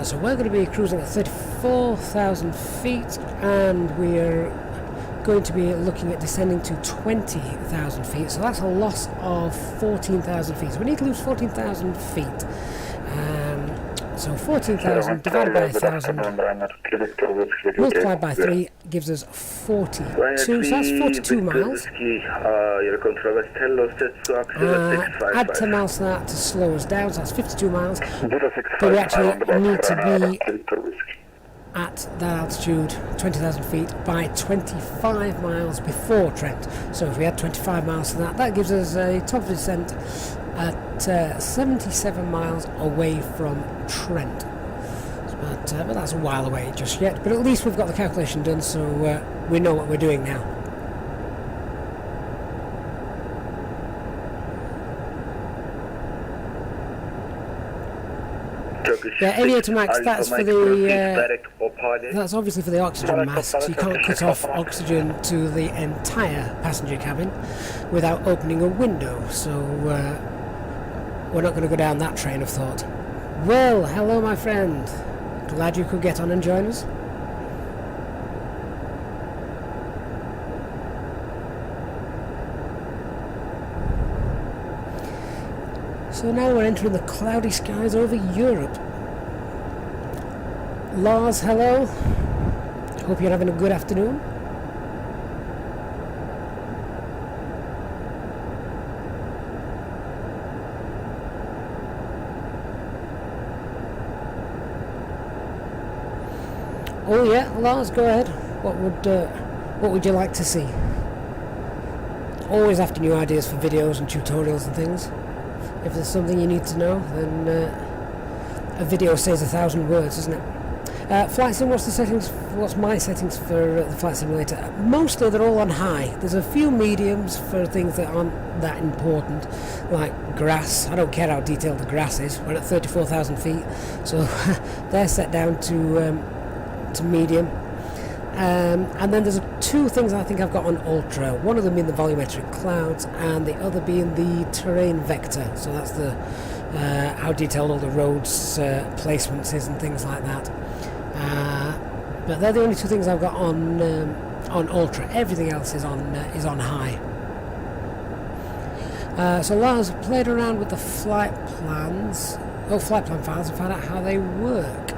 So we're going to be cruising at 34,000 feet, and we're going to be looking at descending to 20,000 feet, so that's a loss of 14,000 feet. So we need to lose 14,000 feet. So 14,000 divided by 1,000 multiplied by 3 gives us 42. So that's 42 miles. Add 10 miles to that to slow us down, so that's 52 miles. But we actually need to be at that altitude, 20,000 feet, by 25 miles before Trent. So if we add 25 miles to that, that gives us a top of descent at 77 miles away from Trent. But that's a while away just yet. But at least we've got the calculation done, so we know what we're doing now. Yeah, Aviator Max, that's for the that's obviously for the oxygen mask, so you can't cut off oxygen to the entire passenger cabin without opening a window, so we're not going to go down that train of thought. Well, hello my friend, glad you could get on and join us. So now we're entering the cloudy skies over Europe. Lars, hello. Hope you're having a good afternoon. Oh yeah, Lars, go ahead. What would you like to see? Always after new ideas for videos and tutorials and things. If there's something you need to know, then a video says 1,000 words, isn't it? Flight Sim, what's my settings for the Flight Simulator? Mostly they're all on high. There's a few mediums for things that aren't that important, like grass. I don't care how detailed the grass is. We're at 34,000 feet, so they're set down to medium. And then there's two things I think I've got on ultra, one of them being the volumetric clouds and the other being the terrain vector, so that's the how detailed all the roads placements is and things like that. But they're the only two things I've got on ultra. Everything else is on high. So Lars played around with the flight plan files and found out how they work.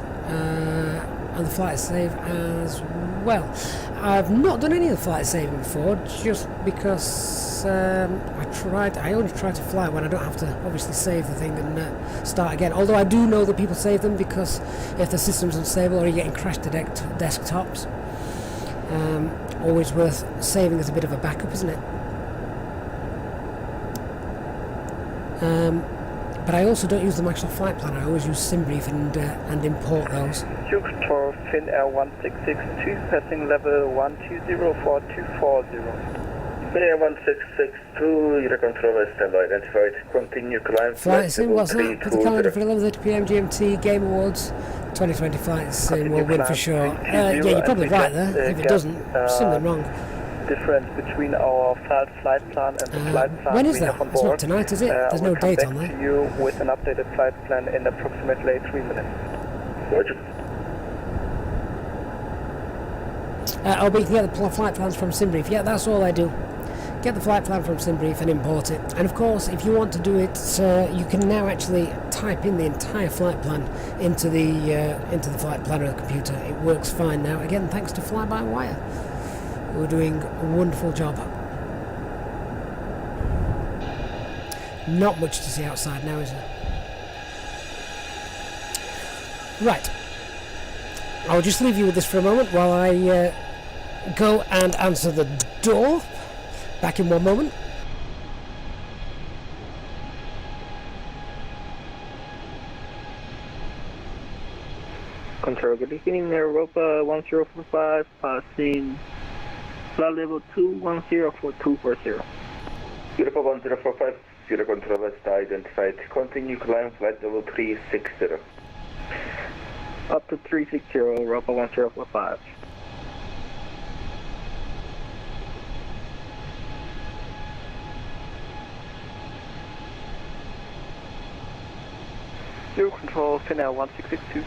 and the flight save as well. I've not done any of the flight saving before, just because I only try to fly when I don't have to obviously save the thing and start again. Although I do know that people save them, because if the system's unstable or you're getting crashed to desktops, always worth saving as a bit of a backup, isn't it? But I also don't use the Microsoft Flight Planner. I always use SimBrief and import those. Zurich Control, Finnair 1662, passing level 1204240. Finnair 1662, your control is still identified. Continue climb. Flight Sim, what's that? Put the calendar for 11:30 PM GMT, Game Awards 2020 Flight Sim will win for sure. Yeah, you're probably right there. If it doesn't, something wrong. Difference between our flight plan and the flight plan when is we that? have on It's board. not tonight, is it? There's no date on We'll come there. back to you with an updated flight plan in approximately 3 minutes. Roger. I'll be get the flight plans from SimBrief. Yeah, that's all I do. Get the flight plan from SimBrief and import it. And of course, if you want to do it, you can now actually type in the entire flight plan into the flight planner of the computer. It works fine now. Again, thanks to Fly-by-Wire. We're doing a wonderful job. Not much to see outside now, is there? Right. I'll just leave you with this for a moment while I go and answer the door. Back in one moment. Control, good evening, Europa 1045, passing flight level 2104240. Europa 1045, your control is identified. Continue climb flight level 360. Up to 360, Europa 1045. Zero Control, Finnair 1662.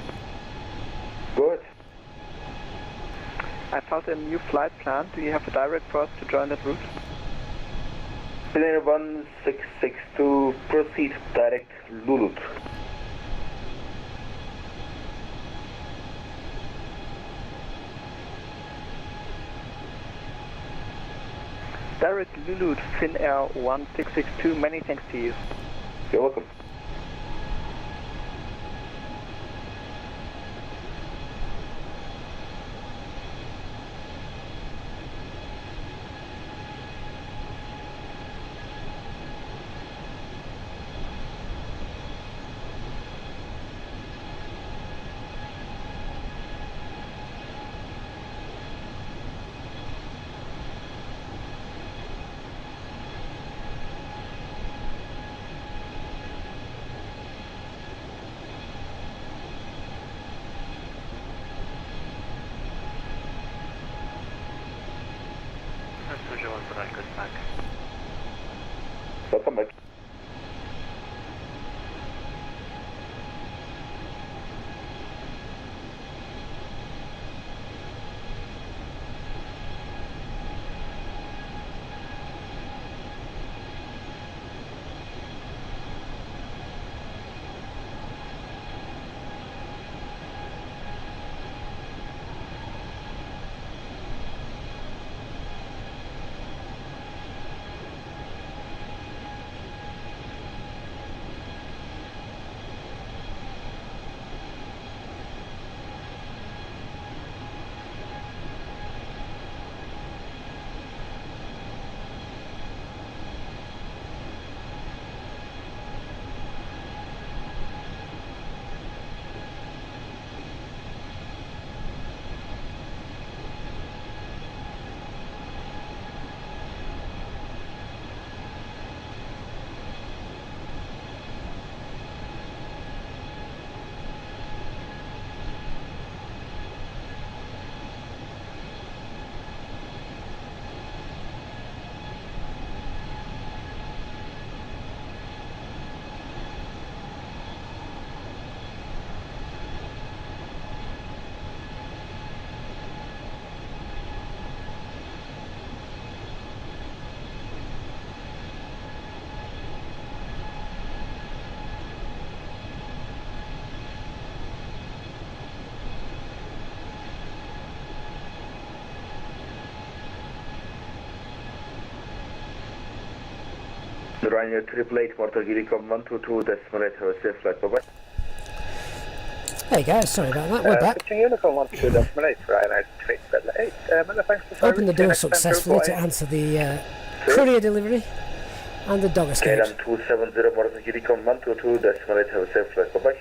Good. I found a new flight plan. Do you have a direct for us to join that route? Finnair 1662, proceed direct Lulut. Direct Lulut, Finnair 1662. Many thanks to you. You're welcome. Welcome back. Ryanair 888 Motor Helicom 122.8, have a safe flight, bye-bye. There you go, sorry about that, we're back. Uniform 122.8, Ryanair 888. Many thanks for Opened the door service. successfully to answer the courier delivery and the dog escapes. KLM 270 Motor Helicom 122.8, have a safe flight, bye-bye.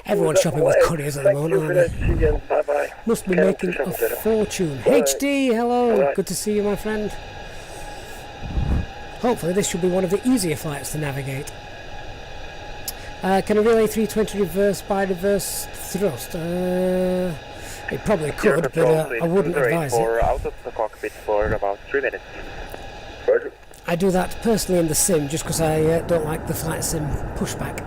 Everyone's shopping with couriers at the moment, aren't they? Bye-bye. Must be making a fortune. HD, hello, good to see you, my friend. Hopefully this should be one of the easier flights to navigate. Can a real A320 reverse by reverse thrust? It probably could, but I wouldn't advise it. Out of the cockpit for about 3 minutes. I do that personally in the sim just because I don't like the flight sim pushback.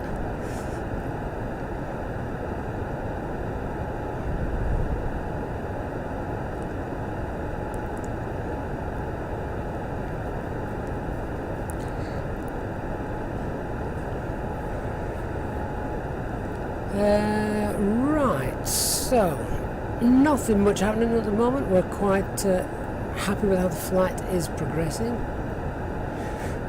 Right, so nothing much happening at the moment. We're quite happy with how the flight is progressing.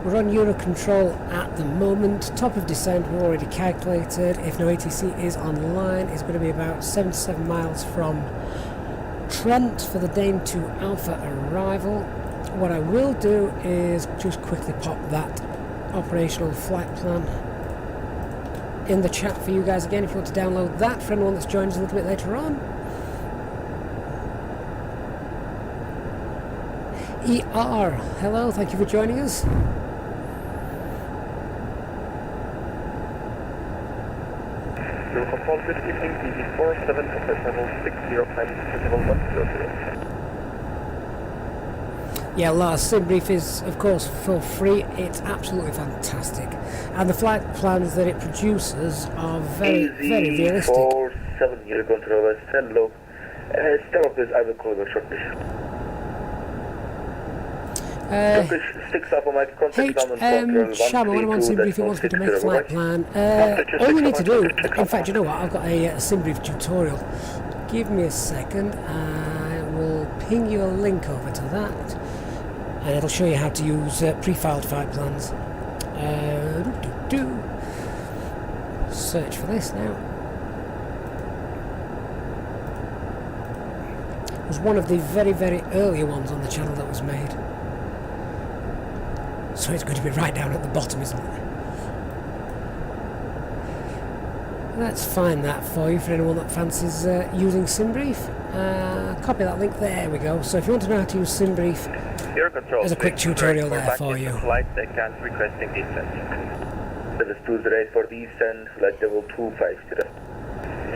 We're on Euro control at the moment. Top of descent we've already calculated. If no ATC is online, it's going to be about 77 miles from Trent for the Dane 2 Alpha arrival. What I will do is just quickly pop that operational flight plan in the chat for you guys again if you want to download that for anyone that's joined us a little bit later on. ER, hello, thank you for joining us. Your control, good evening, DZ47, FS level 605, level 100. Yeah, Lars, SimBrief is, of course, for free. It's absolutely fantastic. And the flight plans that it produces are very, very realistic. 47 Euro controllers, hello. Step up, please, I will call you shortly. Sticks up on my contact down on Sham, when I'm on SimBrief, it wants me to make a flight plan. All you need to do, in fact, you know what, I've got a SimBrief tutorial. Give me a second, I will ping you a link over to that. And it'll show you how to use pre-filed flight plans. Search for this now. It was one of the very, very earlier ones on the channel that was made. So it's going to be right down at the bottom, isn't it? Let's find that for you for anyone that fancies using SimBrief. Copy that link, there we go. So if you want to know how to use SimBrief, there's a quick tutorial there for you. Flight account requesting descent. Service 208 for descent, flight level 250.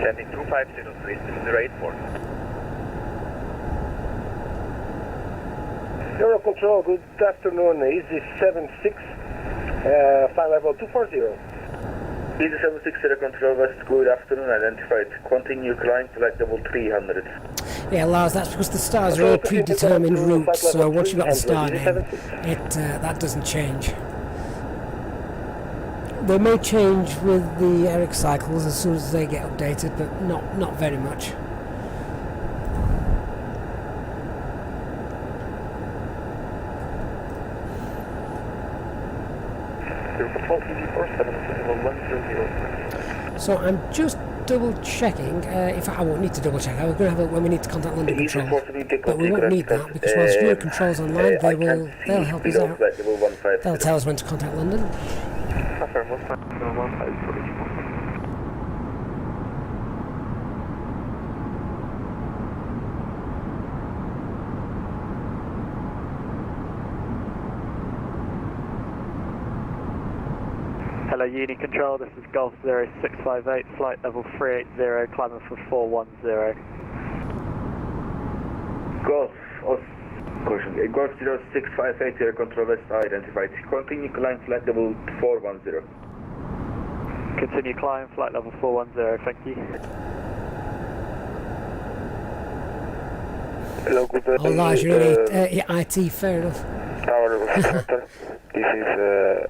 Sending 250 to 084. Euro control, good afternoon, EZ76, flight level 240. EZ76 Euro control, west, good afternoon, identified. Continue climb, flight level 300. Yeah, Lars, that's because the stars are all predetermined routes, so once you've got the star name, that doesn't change. They may change with the Eric cycles as soon as they get updated, but not very much. So I'm just double checking, in fact I won't need to double check, we're going to have it when we need to contact London Control, but we won't need that because whilst Euro Control's online they'll help us out, they'll tell us when to contact London. Hello, Uni Control, this is Golf 0658, flight level 380, climbing for 410. Golf 0658, Air Control West identified. Continue climb, flight level 410. Continue climb, flight level 410, thank you. Hello, good Oh, Lars, you're in IT, fair enough. Tower this is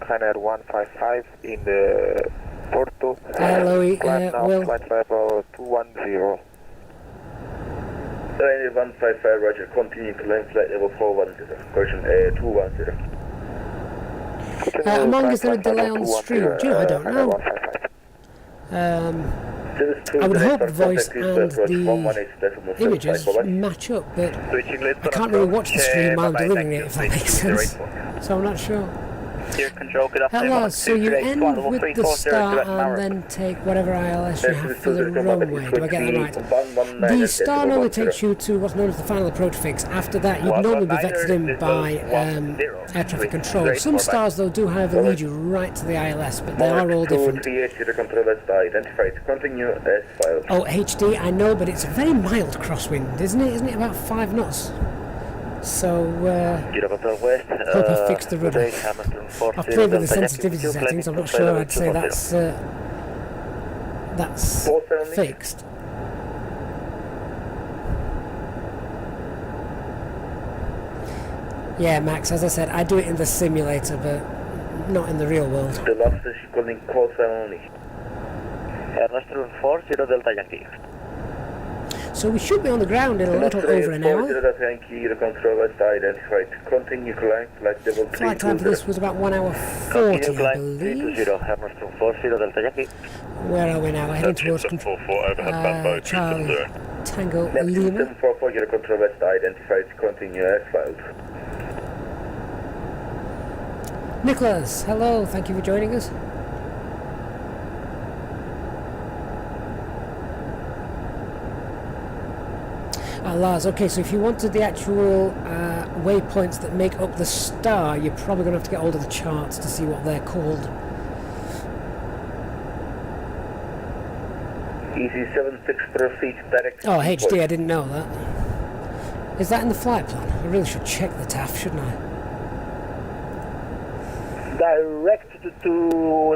Ryanair 155 in the Porto. Hello, Will. Flight level 210. Ryanair 155, roger. Continue climb, flight level 410. Correction, 210. How long is there a delay on the stream? Do you know, I don't know. I would hope the voice and the images match up, but I can't really watch the stream while I'm delivering it, if that makes sense. So I'm not sure. Hello, so you end with the star and then take whatever ILS you have for the runway. Do I get that right? The star normally takes you to what's known as the final approach fix. After that, you'd normally be vectored in by air traffic control. Some stars, though, do however lead you right to the ILS, but they are all different. Oh, HD, I know, but it's a very mild crosswind, isn't it? Isn't it about 5 knots? So, hope I fixed the rudder. I've played with the sensitivity settings. I'm not sure I'd say that's fixed. Yeah, Max, as I said, I do it in the simulator, but not in the real world. The last is calling call sign only. Delta Yankee. So we should be on the ground in a little over an hour. Flight time for this was about 1 hour 40, I believe. Where are we now? We're heading towards Charlie Tango Lima. Nicholas, hello, thank you for joining us. Lars, okay, so if you wanted the actual waypoints that make up the star, you're probably going to have to get hold of the charts to see what they're called. EC76 proceed direct. Oh, HD, I didn't know that. Is that in the flight plan? I really should check the TAF, shouldn't I? Direct to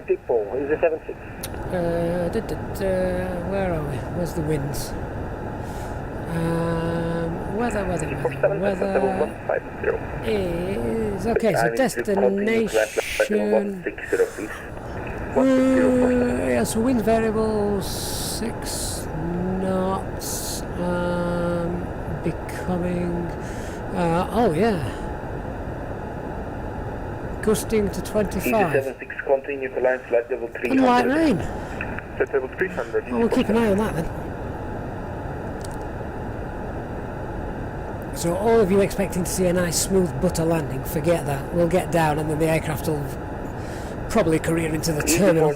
depot, EC76. Where are we? Where's the winds? Weather is okay. So destination. Yeah. So wind variable 6 knots. Becoming. Oh yeah. Gusting to 25. Continue climb flight level 300. And light rain. Flight level 300. Oh, we'll keep an eye on that then. So all of you expecting to see a nice smooth butter landing, forget that. We'll get down and then the aircraft will probably career into the terminal.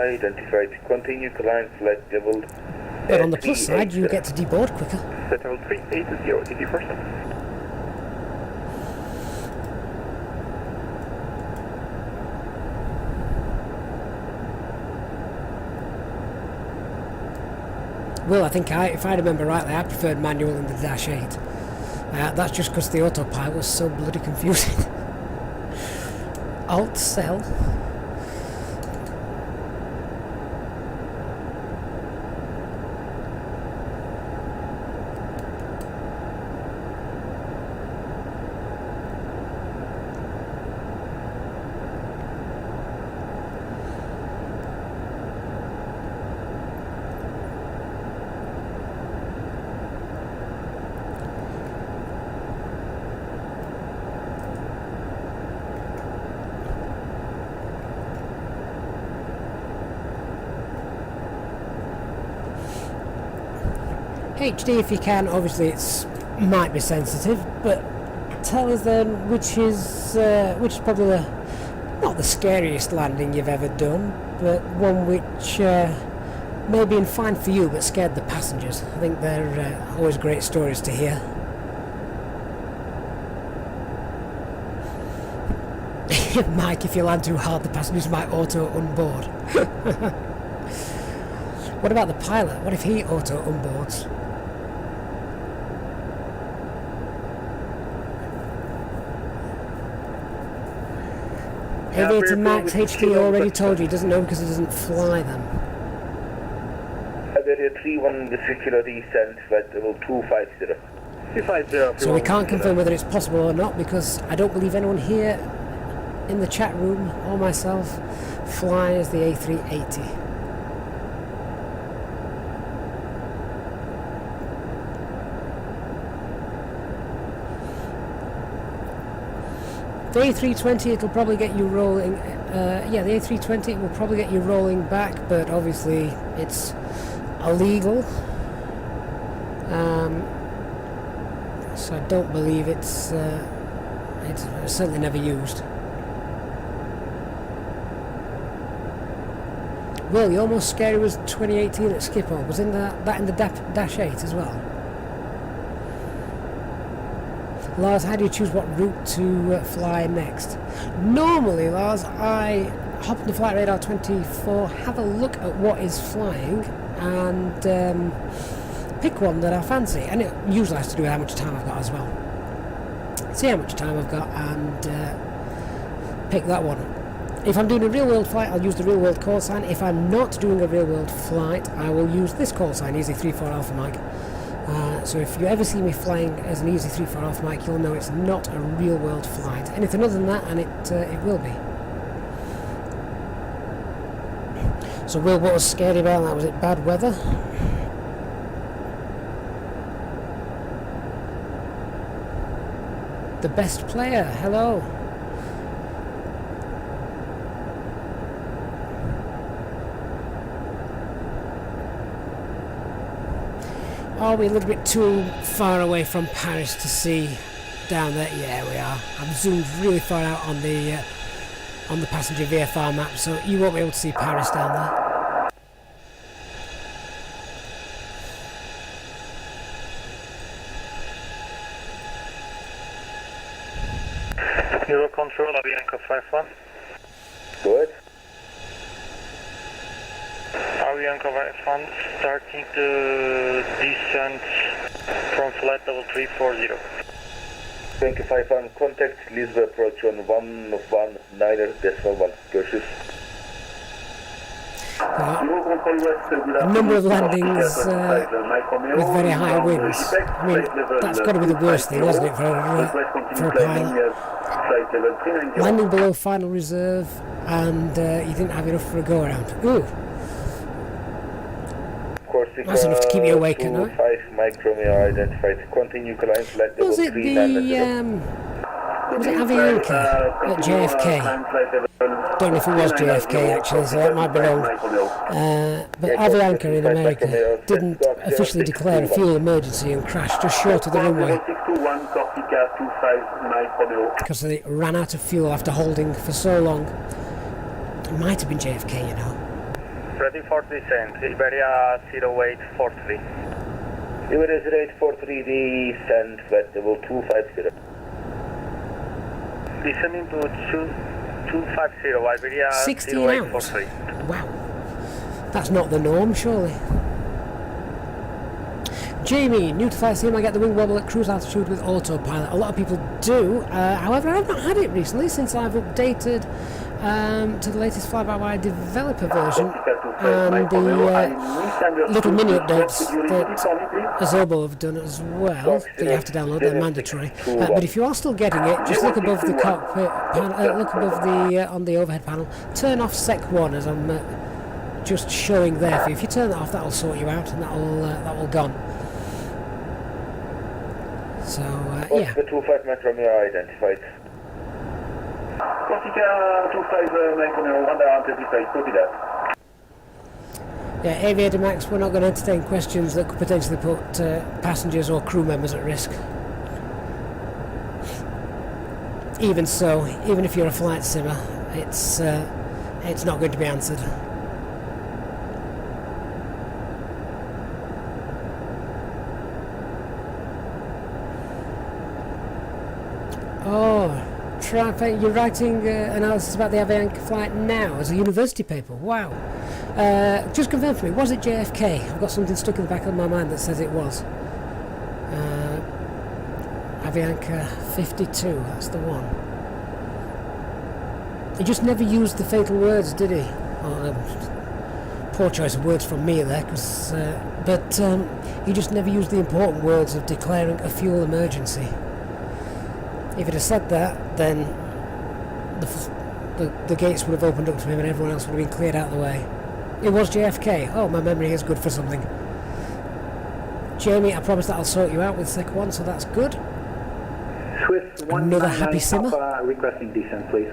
Identified. Continue climb flight level. But on the plus side, you get to deboard quicker. Flight level 380, did you first? Well, I think if I remember rightly, I preferred manual in the Dash 8. That's just because the autopilot was so bloody confusing. Alt cell. HD if you can. Obviously it's might be sensitive, but tell us then which is probably not the scariest landing you've ever done, but one which may be fine for you but scared the passengers. I think they're always great stories to hear. Mike, if you land too hard the passengers might auto unboard. What about the pilot? What if he auto unboards? Aviator Max HD already told you he doesn't know because he doesn't fly them. Area 31 with circular descent, flight level 250. 250. So we can't confirm whether it's possible or not because I don't believe anyone here in the chat room or myself flies the A380. The A320, it'll probably get you rolling. Yeah, the A320 will probably get you rolling back, but obviously it's illegal. So I don't believe it's certainly never used. Well, the almost scary was 2018 at Schiphol. Was in that in the Dash 8 as well? Lars, how do you choose what route to fly next? Normally, Lars, I hop into Flight Radar 24, have a look at what is flying, and pick one that I fancy. And it usually has to do with how much time I've got as well. See how much time I've got and pick that one. If I'm doing a real world flight, I'll use the real world call sign. If I'm not doing a real world flight, I will use this call sign, Easy 34 Alpha Mike. So if you ever see me flying as an Easy 34 Alpha Mike, you'll know it's not a real world flight. Anything other than that, and it will be. So Will, what was scary about that? Was it bad weather? The best player, hello. Are we a little bit too far away from Paris to see down there? Yeah, we are. I've zoomed really far out on the passenger VFR map, so you won't be able to see Paris down there. Eurocontrol, Avianca 51. Go ahead. Avianca 51, starting the descent from flight level 340. Thank you, 51. Contact Lisbon approach on 119.1. Görüşürüz. A number of landings with very high winds. I mean, that's got to be the worst thing, isn't it, for a pilot? Landing below final reserve and you didn't have enough for a go-around. Ooh. That's enough to keep you awake at night. 5 Mike Romeo identified. Continue climb flight level 39. Was it Avianca at JFK? Don't know if it was JFK actually, so that might be wrong. But Avianca in America didn't officially declare a fuel emergency and crashed just short of the runway because they ran out of fuel after holding for so long. It might have been JFK, you know. Ready for descent, Iberia 0843. Iberia 0843, descent flight level 250. Descending to 250, Iberia 16 hours? 0843. Wow. That's not the norm, surely. Jamie, new to flight sim, I get the wing wobble at cruise altitude with autopilot. A lot of people do, however I've not had it recently since I've updated to the latest fly-by-wire developer version and the little mini updates that Azobo have done as well, that you have to download, they're mandatory. But if you are still getting it, just look above the cockpit panel, look above the on the overhead panel, turn off Sec 1 as I'm just showing there for you. If you turn that off, that'll sort you out and that'll gone. So yeah. The 25 Mike Romeo identified. Corsica 25 Mike Romeo, identified. Copy that. Yeah, Aviator Max, we're not going to entertain questions that could potentially put passengers or crew members at risk. Even so, even if you're a flight simmer, it's not going to be answered. Oh, you're writing analysis about the Avianca flight now as a university paper. Wow. Just confirm for me, was it JFK? I've got something stuck in the back of my mind that says it was. Avianca 52, that's the one. He just never used the fatal words, did he? Oh, poor choice of words from me there, but he just never used the important words of declaring a fuel emergency. If he'd have said that, then the gates would have opened up to him and everyone else would have been cleared out of the way. It was JFK. Oh, my memory is good for something. Jamie, I promise that I'll sort you out with Sec 1, so that's good. Swiss Another happy 199 simmer. Papa requesting descent, please.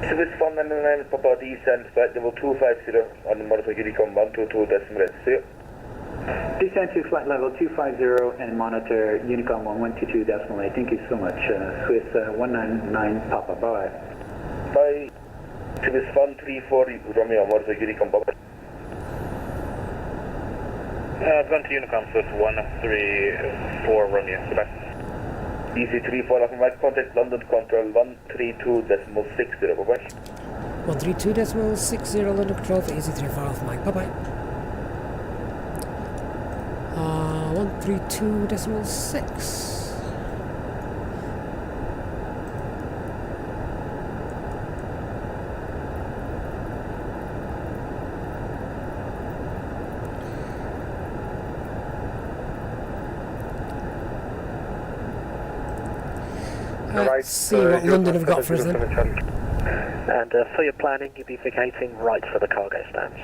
Swiss 199 Papa descent, flight level 250 on the monitor Unicom 122.8. Descent to flight level 250 and monitor Unicom 1122.8. Thank you so much. Swiss 199 Papa, bye. Bye. Swiss 134 Romeo, monitor Unicom Papa. Gone to Unicom, Swiss 134 Romeo, goodbye. EC34 Alpha Mike, contact London Control 132.60, bye-bye. 132.60 London Control for EC34 Alpha Mike, bye-bye. 132.6. Let's see what London have got for us then. And for your planning, you'll be vacating right for the cargo stands.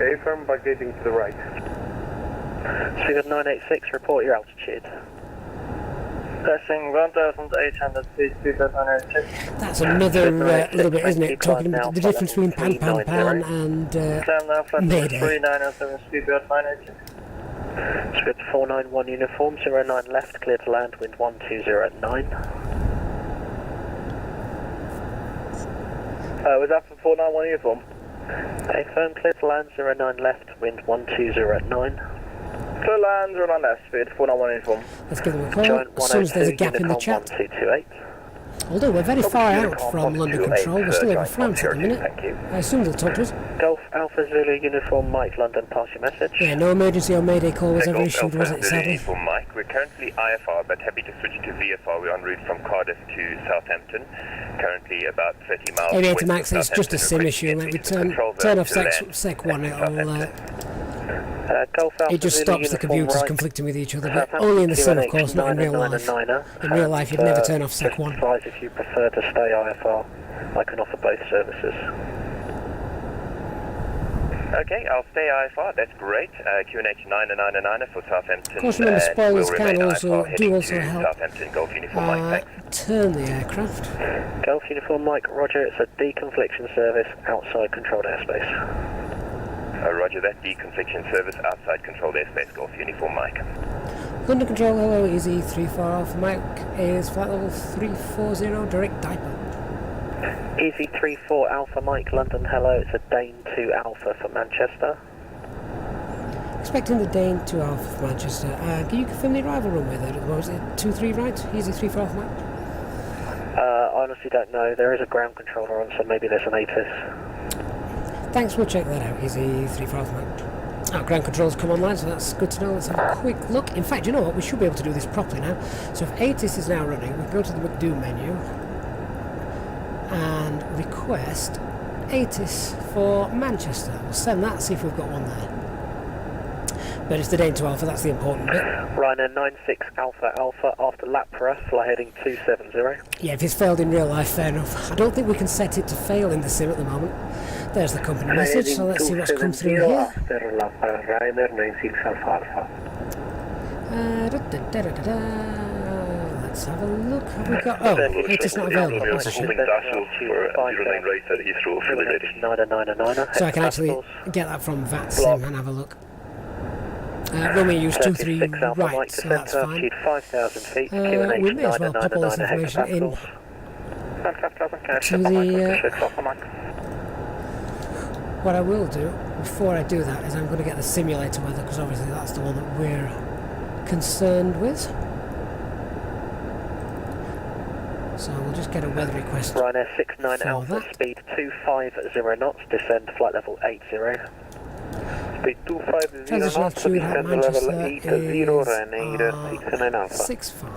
Affirm, vacating to the right. Speed 986, report your altitude. Passing 1,800 feet, 2,906. That's another little bit, isn't it? Talking about the difference between pan and Climb now, flight Mayday. 3907, speed 986. Script 491 uniform, 09 left, clear to land, wind 120 at 9. Was that for 491 uniform? A firm clear to land, 09 left, wind 120 at 9. Clear land, 09 left, speed 491 uniform. let's give them a call Giant as soon as there's a 102, gap in the Unicom chat. 1228. Although we're very far out from London Control, we're still over France at the minute. I assume they'll talk to us. Golf Alpha Zulu uniform, Mike London, pass your message. Yeah, no emergency or Mayday call was ever issued, was it, sadly? For Mike, we're currently IFR, but happy to switch to VFR. We're en route from Cardiff to Southampton. Currently about 30 miles. Aviator Max, it's just a sim issue. Like we turn off sec 1, it'll Golf Alpha it just Zulu stops the uniform computers right. conflicting with each other, but only in the sim, of course, not in real life. In real life, you'd never turn off sec 1. Advise if you prefer to stay IFR, I can offer both services. Okay, I'll stay IFR. That's great. QNH 999 for Southampton. Of course, remember, spoilers we'll can remain also IFR, heading do also to help Southampton, Golf Uniform Mike, thanks. turn the aircraft. Golf Uniform Mike, roger, it's a deconfliction service outside controlled airspace. Roger that. Deconfliction service outside controlled airspace. Golf Uniform Mike. London Control, hello, easy 34 Alpha Mike is flight level 340, direct diaper. Easy 34 Alpha Mike, London, hello, it's a Dane 2 Alpha for Manchester. Expecting the Dane 2 Alpha for Manchester. Can you confirm the arrival runway there at the moment? Is it 23 right? Easy 34 Alpha Mike? I honestly don't know, there is a ground controller on, so maybe there's an ATIS. Thanks, we'll check that out. Easy 34 Alpha Mike. Our ground controls come online, so that's good to know. Let's have a quick look. In fact, you know what? We should be able to do this properly now. So if ATIS is now running, we can go to the McDo menu and request ATIS for Manchester. We'll send that, see if we've got one there. But it's the Dane 2 Alpha, that's the important bit. Ryanair 96 Alpha Alpha after Lapra, fly heading 270. Yeah, if it's failed in real life, fair enough. I don't think we can set it to fail in the sim at the moment. There's the company message, so let's see what's come through here. After Lapra, Ryanair 96 Alpha Alpha. Let's have a look. Have we got... Oh, ATIS not available. That's a shame. So I can actually get that from VATSIM and have a look. Romeo used 23 right, so that's fine. 5,000 feet, We may as well pop all this information in to the... What I will do, before I do that, is I'm going to get the simulator weather, because obviously that's the one that we're concerned with. So we'll just get a weather request. Ryanair 69 Alpha, that. speed 250 knots, descend flight level 80. Speed 250 Transition knots, altitude at descend level Manchester 80, is Ryanair 69 Alpha. 65.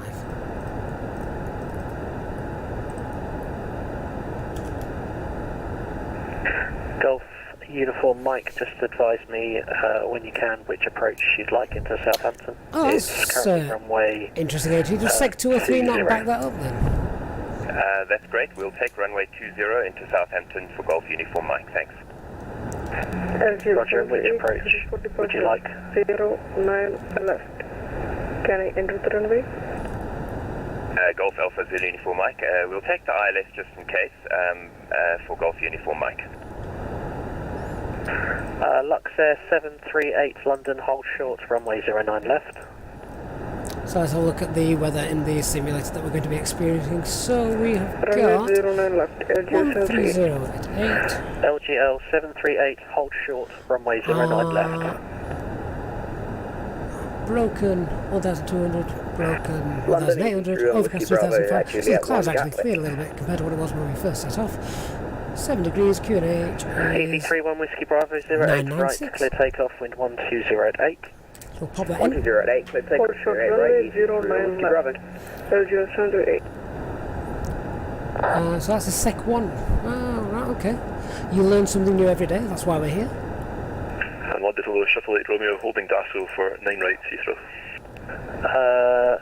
Golf Uniform Mike, just advise me when you can which approach you'd like into Southampton. Oh, It's that's currently runway interesting. Actually, just sec 2 or 3 not back that up then. That's great. We'll take runway 20 into Southampton for Golf Uniform Mike, thanks. Roger, which approach would you like? 09 left. Can I enter the runway? Golf Alpha Zulu Uniform Mike. We'll take the ILS just in case for Golf Uniform Mike. Luxair 738 London, hold short, runway 09 left. So let's have a look at the weather in the simulator that we're going to be experiencing. So we have got Runway 09 left, LGL 130 at 8. LGL 738, hold short, runway 09 left. Broken 1200, broken 1800, overcast 3005. So the clouds actually cleared a little bit compared to what it was when we first set off. 7 degrees, QNH is EV31 Whiskey Bravo 08 right, 996. clear takeoff, wind 120 at 8. So we'll pop that in. 120 at 8, clear takeoff, Hold short, 08 runway right, 09 Whiskey left. Bravo. LGL 738. So that's a Sec 1. Oh, right, okay. You learn something new every day, that's why we're here. And London Shuttle 8 Romeo holding Dasso for 9 right, Heathrow.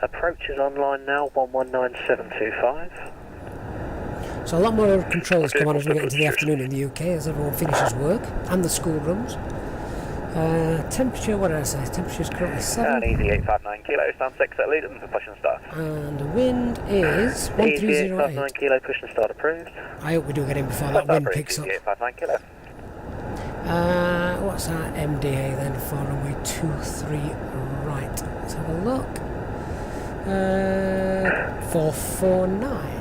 Approach is online now, 119725. So a lot more controls come on as we get into the afternoon in the UK as everyone finishes work and the school runs. Temperature, what did I say? Temperature is currently 7. Easy 859 kilo, stand 6 at lead and push and start. And the wind is Easy 859 1308. kilo, push and start approved. I hope we do get in before that wind picks up. Easy 859 kilo. What's our MDA then for runway 23 right? Let's have a look. 449.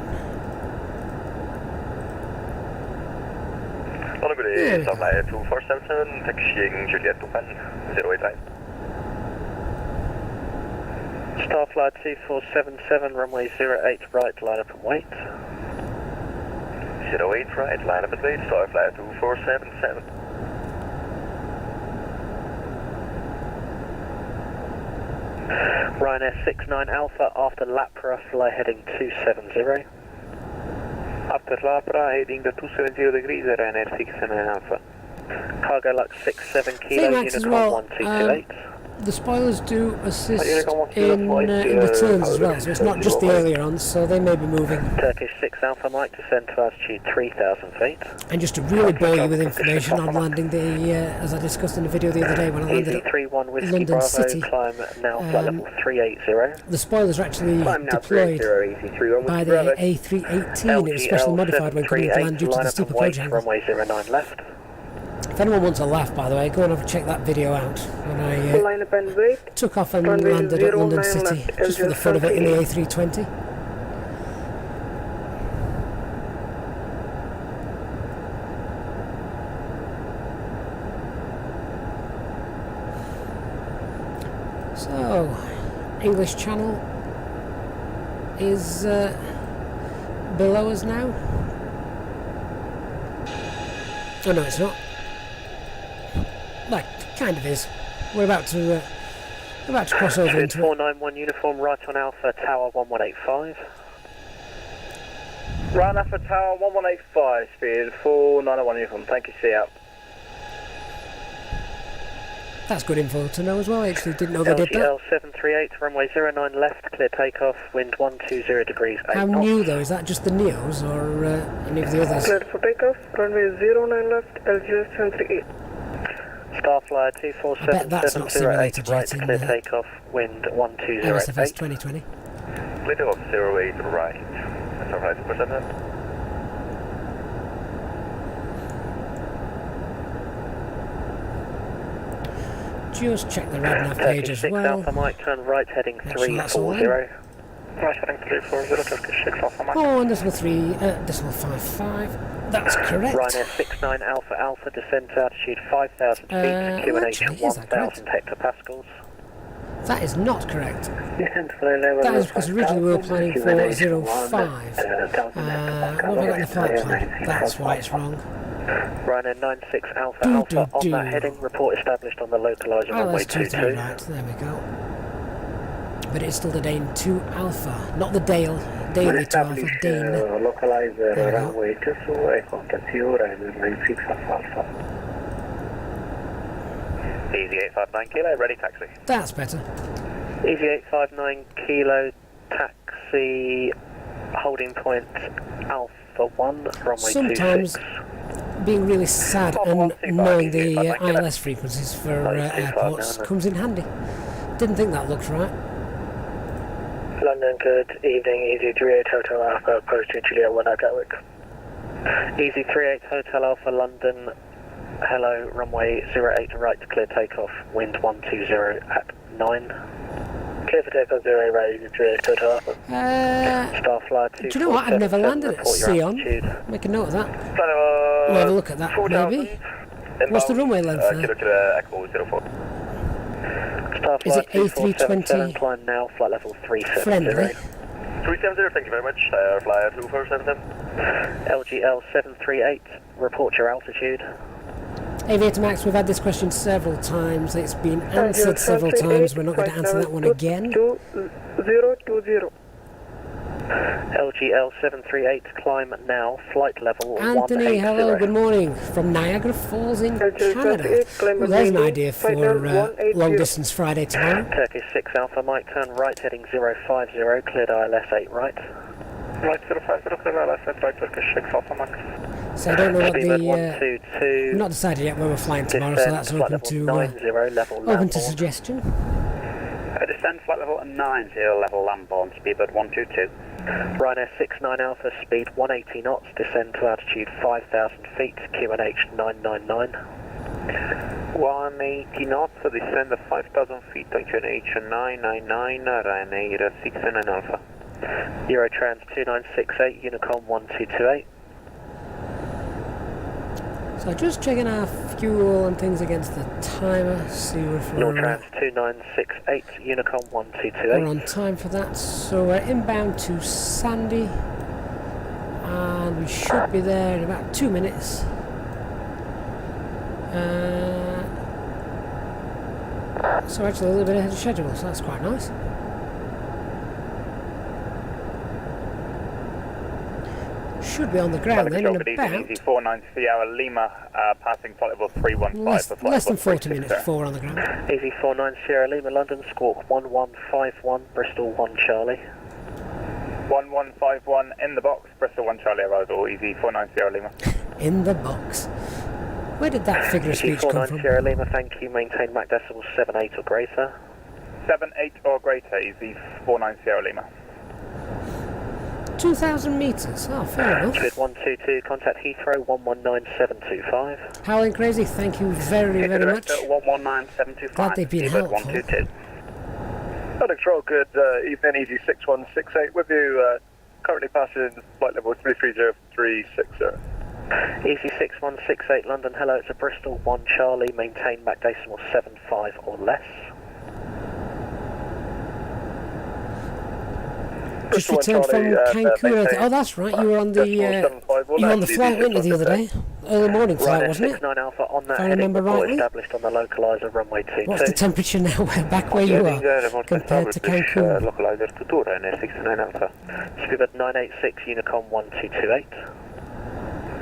Runway 2477, taxiing Juliet Open, 08 right. Starfly 2477, runway 08 right, line up and wait. 08 right, line up and wait, Starfly 2477. Ryanair 69 Alpha after Lapra, fly heading 270. After Lapra, heading the 270 degrees, Ryanair 69 Alpha. Cargo Lux 67 kilo, Max as Unicorn well, 1228. the spoilers do assist Unicorn in 1228, returns as well, so it's not just the earlier ons, so they may be moving. Turkish 6 Alpha Mike, descend to altitude 3,000 feet. And just to really bore you with information on landing the, as I discussed in the video the other day when I landed at EV31 Whiskey London Bravo, City, climb now flight level 380. the spoilers are actually deployed by the A318. It was specially modified when coming to land due to the steep approach angle. Runway 09 left. If anyone wants a laugh, by the way, go and have a check that video out when I Line up and wait. took off and Runway landed at London 09 City, left, just for the fun of it in the A320. So, English Channel is below us now. Oh no, it's not. Like, kind of is. We're about to cross over into it. 491 uniform, right on Alpha, Tower 1185. Run Alpha Tower 1185, speed 491 uniform, thank you, see out. That's good info to know as well. I actually didn't know they did that. LGL 738, runway 09 left, clear takeoff, wind 120 degrees 8 How knots. new though? Is that just the Neos or any of the others? Cleared for takeoff. Runway 09 left, LGL 738. Starflyer I bet that's not 247708 simulated right, yet in clear takeoff, wind MSFS 120. 2020. Clear takeoff 08 right. That's our flight 247. Just check the red nav page as 6 well. Alpha Mike, turn right heading Make sure that's all in. 340. Right heading 340, Turkish 6 Alpha Mike. Oh, and decimal 55. That's correct. Ryanair 69 Alpha Alpha, descend to altitude 5,000 feet, QNH actually, is that correct? 1,000 hectopascals. That is not correct. Descend to the level That is because originally we were planning for 05. What have I got in the flight plan? That's why it's wrong. Ryanair 96 Alpha Alpha, on that heading, report established on the localizer Oh, runway that's 23 22. right, there we go. But it's still the Dane 2 Alpha, not the Dale. Daily 2 Alpha, Dane. Localizer There we go. runway 22, contazione 96 Alpha. Easy 859 kilo, ready taxi. That's better. Easy 859 kilo, taxi, holding point Alpha 1, runway Sometimes 26. being really sad and knowing the ILS frequencies for airports comes in handy. Didn't think that looked right. London, good evening, Easy 38 Hotel Alpha, approach to Juliet 1 at Gatwick. Easy 38 Hotel Alpha, London, hello, runway 08 right to clear takeoff, wind 120 at 9. Clear for takeoff 08 right, Easy 38 Hotel Alpha. Starflyer 247. Do you know what? I've never landed at Sion. Make a note of that. We'll have a look at that, maybe. What's the runway length there? Is it A320? Climb now, flight level 370. Friendly. 370, thank you very much. Flyer 2477. LGL 738, report your altitude. Aviator Max, we've had this question several times. It's been answered several times. We're not going to answer that one again. 2020. LGL 738, climb now, flight level Anthony, 180. hello, good morning. From Niagara Falls in Canada. Well, there's an idea for long distance Friday tomorrow. Turkish 6 Alpha, Mike, turn right, heading 050, cleared ILS 8 right. Right 050, cleared ILS 8 right, Turkish 6 Alpha, Mike. So I don't know what the... 122. We've not decided yet where we're flying tomorrow, so that's open to suggestion. Descend flight level 90, level landborne, speedbird 122. Ryanair 69 Alpha, speed 180 knots, descend to altitude 5,000 feet, QNH 999. 180 knots, descend to 5,000 feet, QNH 999, Ryanair 69 Alpha. Eurotrans 2968, Unicom 1228. So just checking our fuel and things against the timer, see if we're... Eurotrans 2968, Unicom 1228. We're on time for that, so we're inbound to Sandy, and we should be there in about 2 minutes. So actually a little bit ahead of schedule, so that's quite nice. Should be on the ground then in about... Easy 493 hour Lima, passing flight level 315 for flight less than 40 minutes before we're on the ground. Easy 490 Lima, London, squawk 1151, Bristol 1 Charlie. 1151 in the box, Bristol 1 Charlie arrival, Easy 490 Lima. In the box. Where did that figure of speech come from? 490 Lima, thank you, maintain Mach decimal 78 or greater. 78 or greater, Easy 490 Lima. 2,000 metres, oh fair enough. Squid 122, contact Heathrow 119725. Howling Crazy, thank you very, very much. 119725. Glad they've been helpful. 122. Alex Roll, good evening, Easy 6168 with you, currently passing flight level 330360. Easy 6168 London, hello, it's a Bristol 1 Charlie, maintain Mach decimal 75 or less. Just returned from Cancun. Oh, that's right. You were on the flight, weren't you, the other day? Early morning flight, wasn't it? 69 Alpha on that if I remember rightly. Established on the localizer runway 22. What's the temperature now? Back where you are compared to Cancun? Localizer to Tour, Ryanair 69 Alpha. Speedbird 986, Unicom 1228.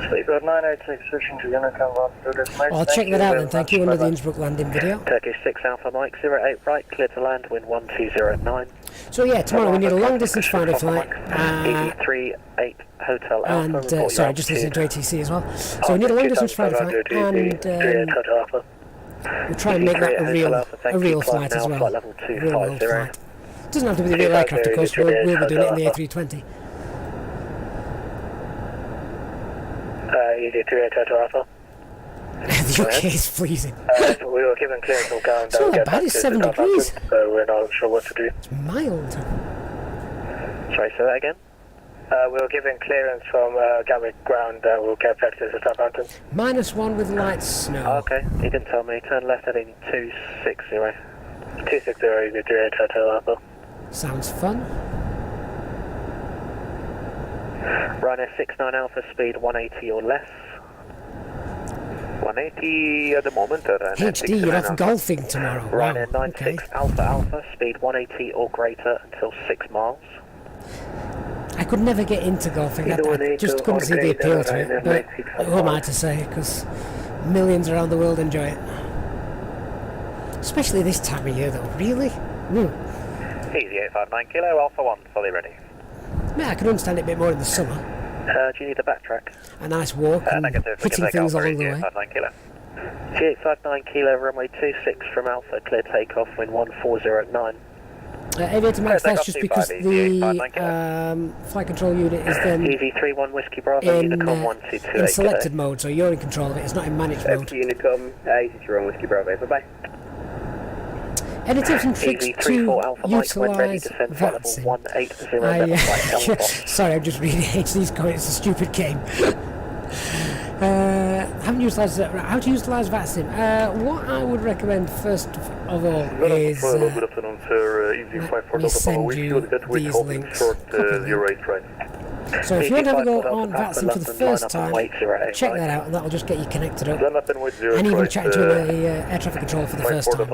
Speedbird 986, switching to Unicom 1228. I'll check that out then, thank you, under the Innsbruck landing video. Turkish 6 Alpha Mike, 08 right, clear to land, wind 1209. So yeah, tomorrow we need a long distance Friday flight. Easy 38 Hotel Alpha. And, sorry, just listening to ATC as well. So we need a long distance Friday flight, and we'll try and make that a real flight as well. Real world flight. Doesn't have to be the real aircraft, of course, we'll be doing it in the A320. Easy 38 Hotel Alpha. The UK is freezing. We were given clearance from going it's not that bad, it's 7 degrees. So we're not sure what to do. It's mild. Sorry, say that again? We were given clearance from Gatwick ground, we'll get back to Southampton. -1 with light snow. Oh, okay, he didn't tell me. Turn left heading 260. 260, Easy 38 Hotel Alpha. Sounds fun. Ryanair 69 Alpha, speed 180 or less. 180 at the moment. HD, you're off golfing tomorrow. Wow, Ryanair 96 Alpha Alpha, speed 180 or greater until 6 miles. I could never get into golfing. I just couldn't see the appeal to it. But who am I to say? Because millions around the world enjoy it. Especially this time of year, though. Really? Easy 859 Kilo, Alpha 1, fully ready. Yeah, I can understand it a bit more in the summer. Do you need a backtrack? A nice walk and hitting things along the way. 5859 Kilo, runway 26 from Alpha, clear takeoff, wind 140 at 9. Aviator Max, that's just because Easy the flight control unit is then Easy 31 Whiskey Bravo, Unicom 122. in selected mode, so you're in control of it, it's not in managed mode. Unicom, Easy 31 Whiskey Bravo, bye-bye. Any tips and tricks Easy to 34 Alpha Mike, when ready, utilise descend flight level VATSIM? 180 Sorry, I'm just reading HD's comment, it's a stupid game. Haven't utilised it. How to utilise VATSIM? What I would recommend first of all is Good afternoon, sir. Easy let me send you these links. Short 08 right. So if you want to have a go on VATSIM for the first time, check that out and that'll just get you connected up. And even chatting to air traffic control for the first time.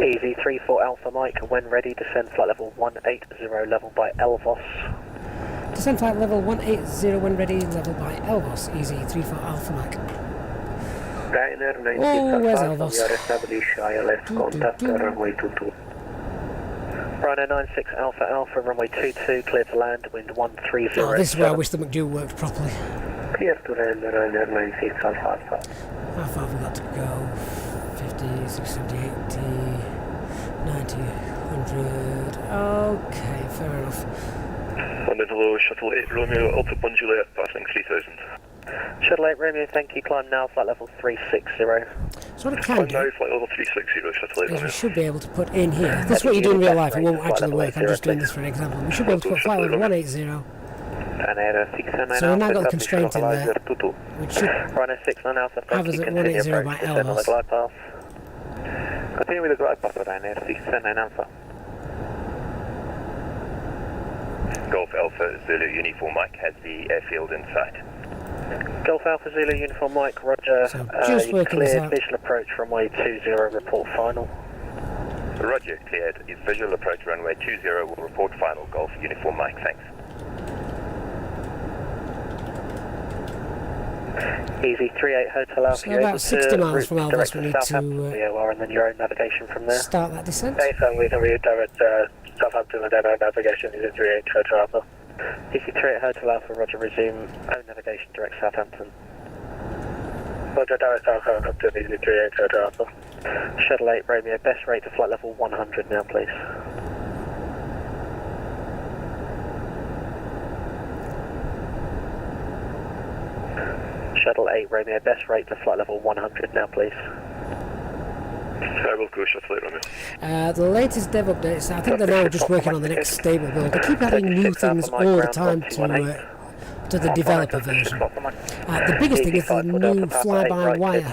Easy 34 Alpha Mike, when ready, descend flight level 180, level by Elvos. Descend flight level 180 when ready, level by Elvos. Easy 34 Alpha Mike. Oh, where's Elvos? Ryanair 96 Alpha Alpha, runway 22, clear to land, wind 130. Oh, this is where I wish the McDo worked properly. Clear to land, Ryanair 96 Alpha Alpha. How far have we got to go? 50, 60, 70, 80, 90, 100. Okay, fair enough. Hello, Shuttle 8 Romeo, Alpha 1 Juliet, passing 3000. Shuttle 8 Romeo, thank you, climb now, flight level 360. So what I can do Now, flight level 360, Shuttle 8 is we Romeo. should be able to put in here. This is what you do in real life, it won't actually work, I'm just doing this for an example. We should be able to put flight level 180. So we've now got the constraint in there, which should have us at 180 by Elvos. Continue with the glide path with Ryanair 679 Alpha. Golf Alpha Zulu Uniform Mike has the airfield in sight. Golf Alpha Zulu Uniform Mike, roger. So just working this out. Visual approach runway 20, report final. Roger, cleared. Is visual approach runway 20 will report final. Golf Uniform Mike, thanks. Easy 38 Hotel Alpha. So about 60 miles from Elvos we need to and then your own navigation from there. start that descent. We can redirect Southampton and then our navigation is 38 Hotel Alpha. Easy 38 Hotel Alpha, roger, resume own navigation direct Southampton. Roger, direct Southampton, easy 38 Hotel Alpha. Shuttle 8 Romeo, best rate to flight level 100 now, please. Shuttle 8 Romeo, best rate to flight level 100 now, please. I will go Shuttle 8 Romeo. The latest dev updates, I think they're now just working on the next stable build. They keep adding new things all the time to the developer version. The biggest thing is the new fly-by-wire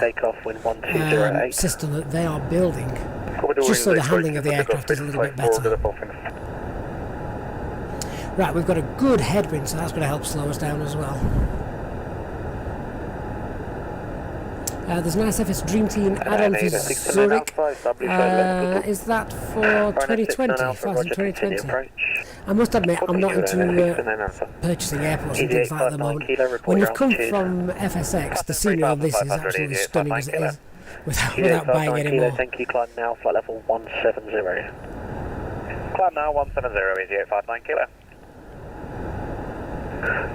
system that they are building, just so the handling of the aircraft is a little bit better. Right, we've got a good headwind, so that's going to help slow us down as well. There's an MSFS Dream Team add-on for Zurich. Is that for 2020? 2020? I must admit, I'm not into purchasing airports and things like that at the moment. When you've come from FSX, the scenery on this is absolutely stunning as it is, without buying any more. Thank you, climb now, flight level 170. Climb now, 170, easy 859 kilo.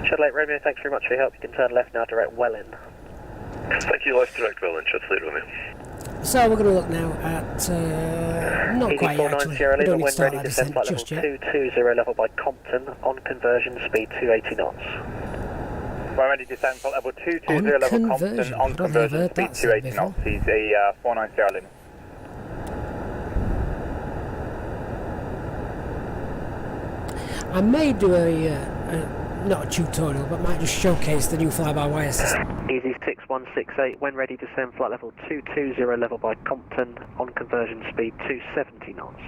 Shuttle 8 Romeo, thanks very much for your help. You can turn left now, direct Welling. Thank you, left direct Welling, Shuttle 8 Romeo. So we're going to look now at, not quite yet actually, we don't need to start that descent just yet. 220 level by Compton, on conversion, speed 280 knots. We're ready to descend flight level 220 level Compton, on conversion, speed 280 knots. He's a 490 limit. I may do not a tutorial, but might just showcase the new fly-by-wire system. Easy 6168, when ready, descend flight level 220 level by Compton, on conversion speed 270 knots.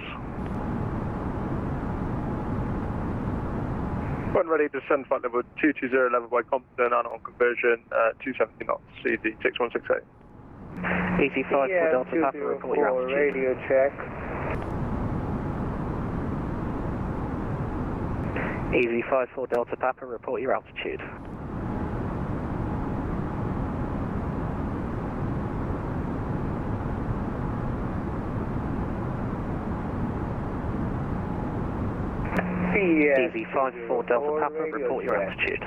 When ready, descend flight level 220 level by Compton and on conversion 270 knots, easy 6168. Easy 54 Delta Papa, report your altitude. Radio check. Easy 54 Delta Papa, report your altitude. Easy 54 Delta Papa, report your altitude.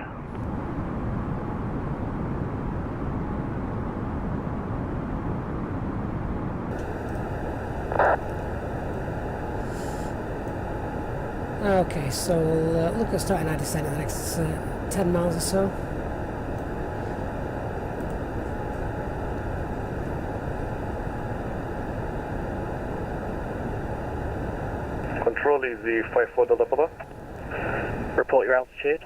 Okay, so we'll look at starting our descent in the next 10 miles or so. Control easy 54 Delta Papa. Report your altitude.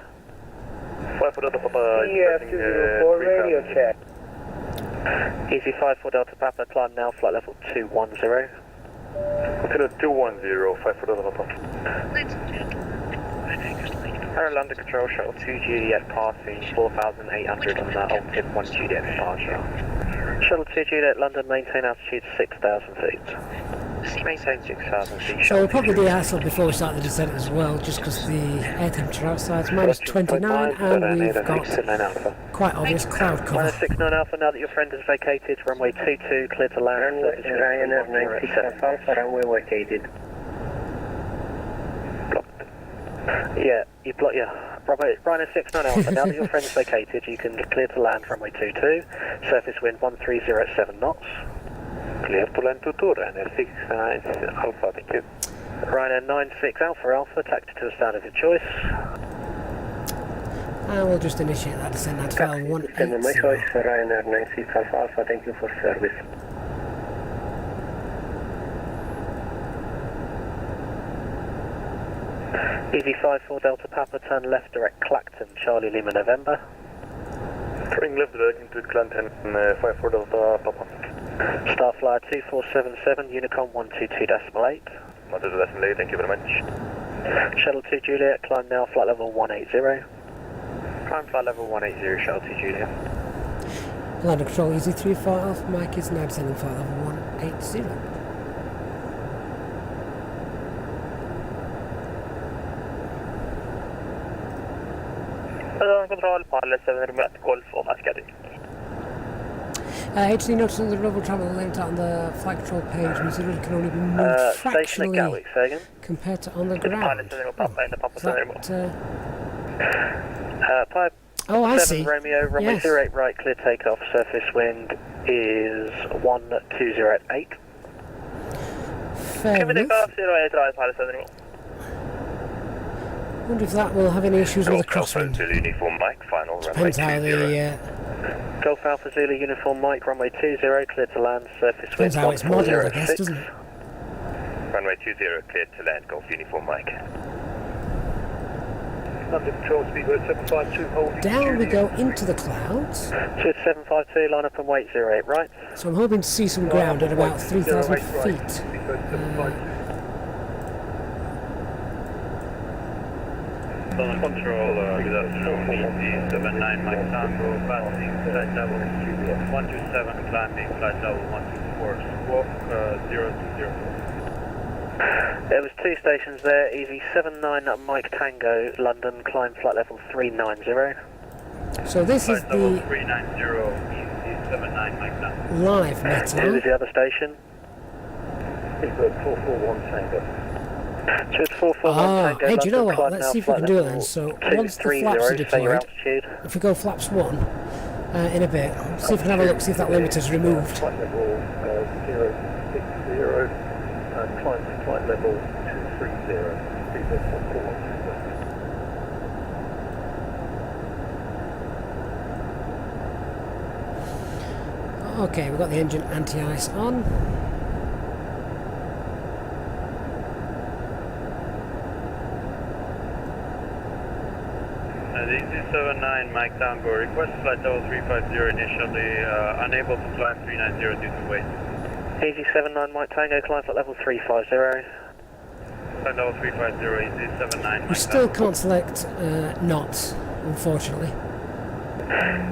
54 Delta Papa. EF204 radio check. Easy 54 Delta Papa, climb now, flight level 210. Continue 210, 54 Delta Papa. Aero London Control, Shuttle 2 Juliet passing 4,800 on the Altium 1 Juliet departure. Shuttle 2 Juliet London, maintain altitude 6,000 feet. Maintain 6,000 feet. So we'll probably do hassle before we start the descent as well, just because the air temperature outside is minus 29 and we've got quite obvious cloud cover. Minus 69 Alpha, now that your friend has vacated, runway 22, clear to land. Ryanair 96 Alpha, runway vacated. Yeah, you block, yeah. Ryanair 69 Alpha, now that your friend has vacated, you can clear to land runway 22, surface wind 1307 knots. Clear to land to Ryanair 69 Alpha, thank you. Ryanair 96 Alpha, taxi to the stand of your choice. And we'll just initiate that descent at file 180. My choice for Ryanair 96 Alpha, thank you for service. Easy 54 Delta Papa, turn left direct Clacton, Charlie Lima November. Turning left direct into Clacton, 54 Delta Papa. Starflyer 2477, Unicom 122.8. 122.8, thank you very much. Shuttle 2 Juliet, climb now, flight level 180. Climb flight level 180, Shuttle 2 Juliet. Land control easy 34 Alpha, Mike is now descending flight level 180. Control, pilot 7 remote Golf of Ascari. HD notice on the global travel lane on the flight control page means it really can only be moved fractionally compared to on the ground. Pipe oh, I 7 see. Romeo, runway Yes. 08 right, clear takeoff, surface wind is 1208. Fair enough. Wonder if that will have any issues with the crosswind. Uniform Mike, final Depends how the Golf Alpha Zulu uniform Mike, runway 20, clear to land, surface wind depends how it's modelled, I guess, doesn't it? Runway 20, cleared to land, Golf uniform Mike. London Control, speedbird 752, holding. Down we go into the clouds. Switch 752, line up and wait 08 right. So I'm hoping to see some ground at about 3,000 feet. Control, good afternoon, easy 79 Mike Tango, passing flight level 127, climbing flight level 124, squawk 020. There was 2 stations there, easy 79 Mike Tango, London, climb flight level 390. So this is Flight level the 390, easy 79 Mike Tango. live This metal. is the other station. Speedbird 441 Tango. Switch 441 Tango, hey, do you know London, what? climb Let's now, see if we flight can do it level then. So once the 230, flaps are say your deployed, altitude. if we go flaps 1 in a bit, see if we can have a look, see if that limiter's removed. Flight level 060, climb to flight level 230, speedbird 441 Tango. Okay, we've got the engine anti-ice on. Easy 79 Mike Tango, request flight level 350 initially, unable to climb 390 due to weight. Easy 79 Mike Tango, climb flight level 350. Flight level 350, easy 79 We still can't select knots, unfortunately.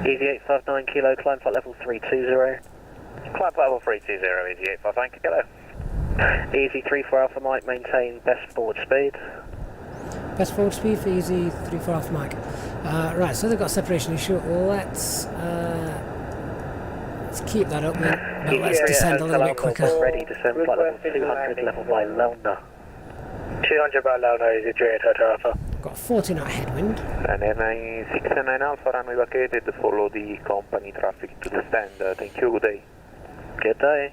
Easy 859 kilo, climb flight level 320. Climb flight level 320, easy 859, hello. Easy 34 Alpha Mike, maintain best forward speed. Best forward speed for easy 34 Alpha Mike. Right, so they've got a separation issue. Let's keep that up then. But let's descend a little bit quicker. Ready, descend flight level 200, level by Lona. 200 by Lona, easy 38 Hotel Alpha. Got a 40 knot headwind. And then 69 Alpha, runway vacated, follow the company traffic to the stand. Thank you, good day. Good day.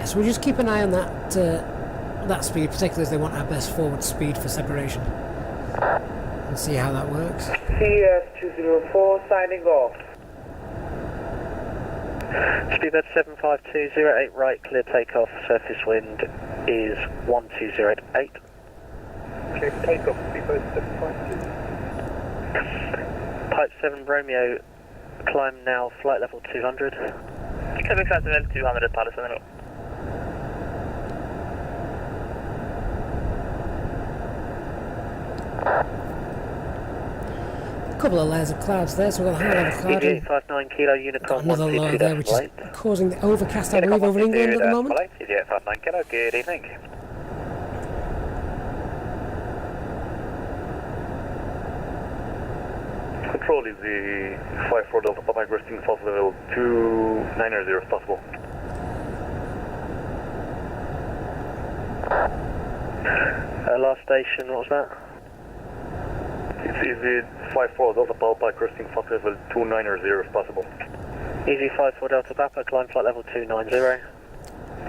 so we'll just keep an eye on that that speed, particularly as they want our best forward speed for separation, and see how that works. CS204 signing off. Speedbird 75208 right, clear takeoff, surface wind is 12088. Clear takeoff, speedbird 752. Pipe 7 Romeo, climb now, flight level 200. Quebec flight level 200, Palace on the road. A couple of layers of clouds there, so we've got a high level cloud. 859 kilo Unicorn Another low there, which is causing the overcast, I believe, over England at the moment. 859 kilo, good evening. Control is the 54 Delta Papa requesting flight level 290 if possible. Last station, what was that? It's the 54 Delta Papa requesting flight level 290 if possible. Easy 54 Delta Papa, climb flight level 290.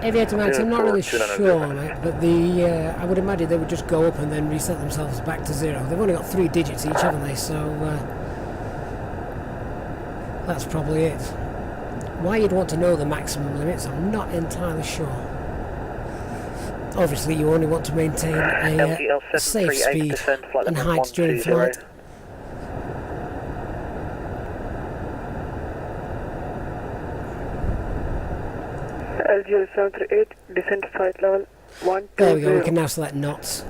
Aviator Max, I'm not really sure, mate, but I would imagine they would just go up and then reset themselves back to 0. They've only got 3 digits each, haven't they? So that's probably it. Why you'd want to know the maximum limits, I'm not entirely sure. Obviously, you only want to maintain a safe speed and height during flight. LGL738, descent flight level 120. There we go, we can now select knots.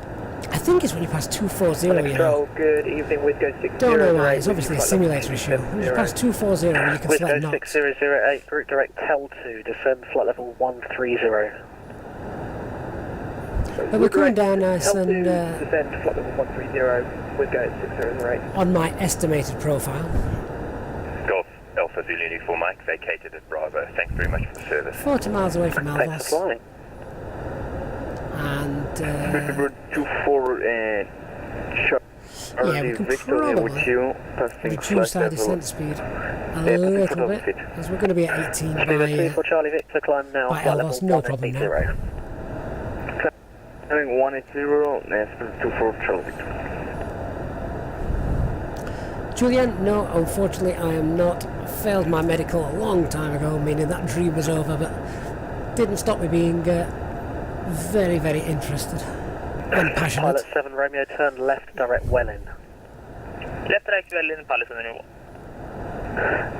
I think it's when you pass 240, you know. Good evening, with go 60. Don't know why, it's obviously a simulator issue. When you pass 240, you can select knots. 6008, route direct Tel2, descend flight level 130. But we're coming down nice and descend flight level 130, with go 6008. on my estimated profile. Golf Alpha Zulu Uniform Mike, vacated at Bravo. Thanks very much for the service. 40 miles away from Thanks Alvos. for flying. And Speedbird 24 and yeah, we can probably reduce our descent speed a little bit, as we're going to be at 18 by Charlie Victor, climb now, by Alvos, no problem now. Having 180, Speedbird 24 Charlie Victor. Julian, no, unfortunately I am not. Failed my medical a long time ago, meaning that dream was over, but didn't stop me being very, very interested and passionate. Pilot 7 Romeo, turn left, direct Welling. Left direct Welling, Palace on the road.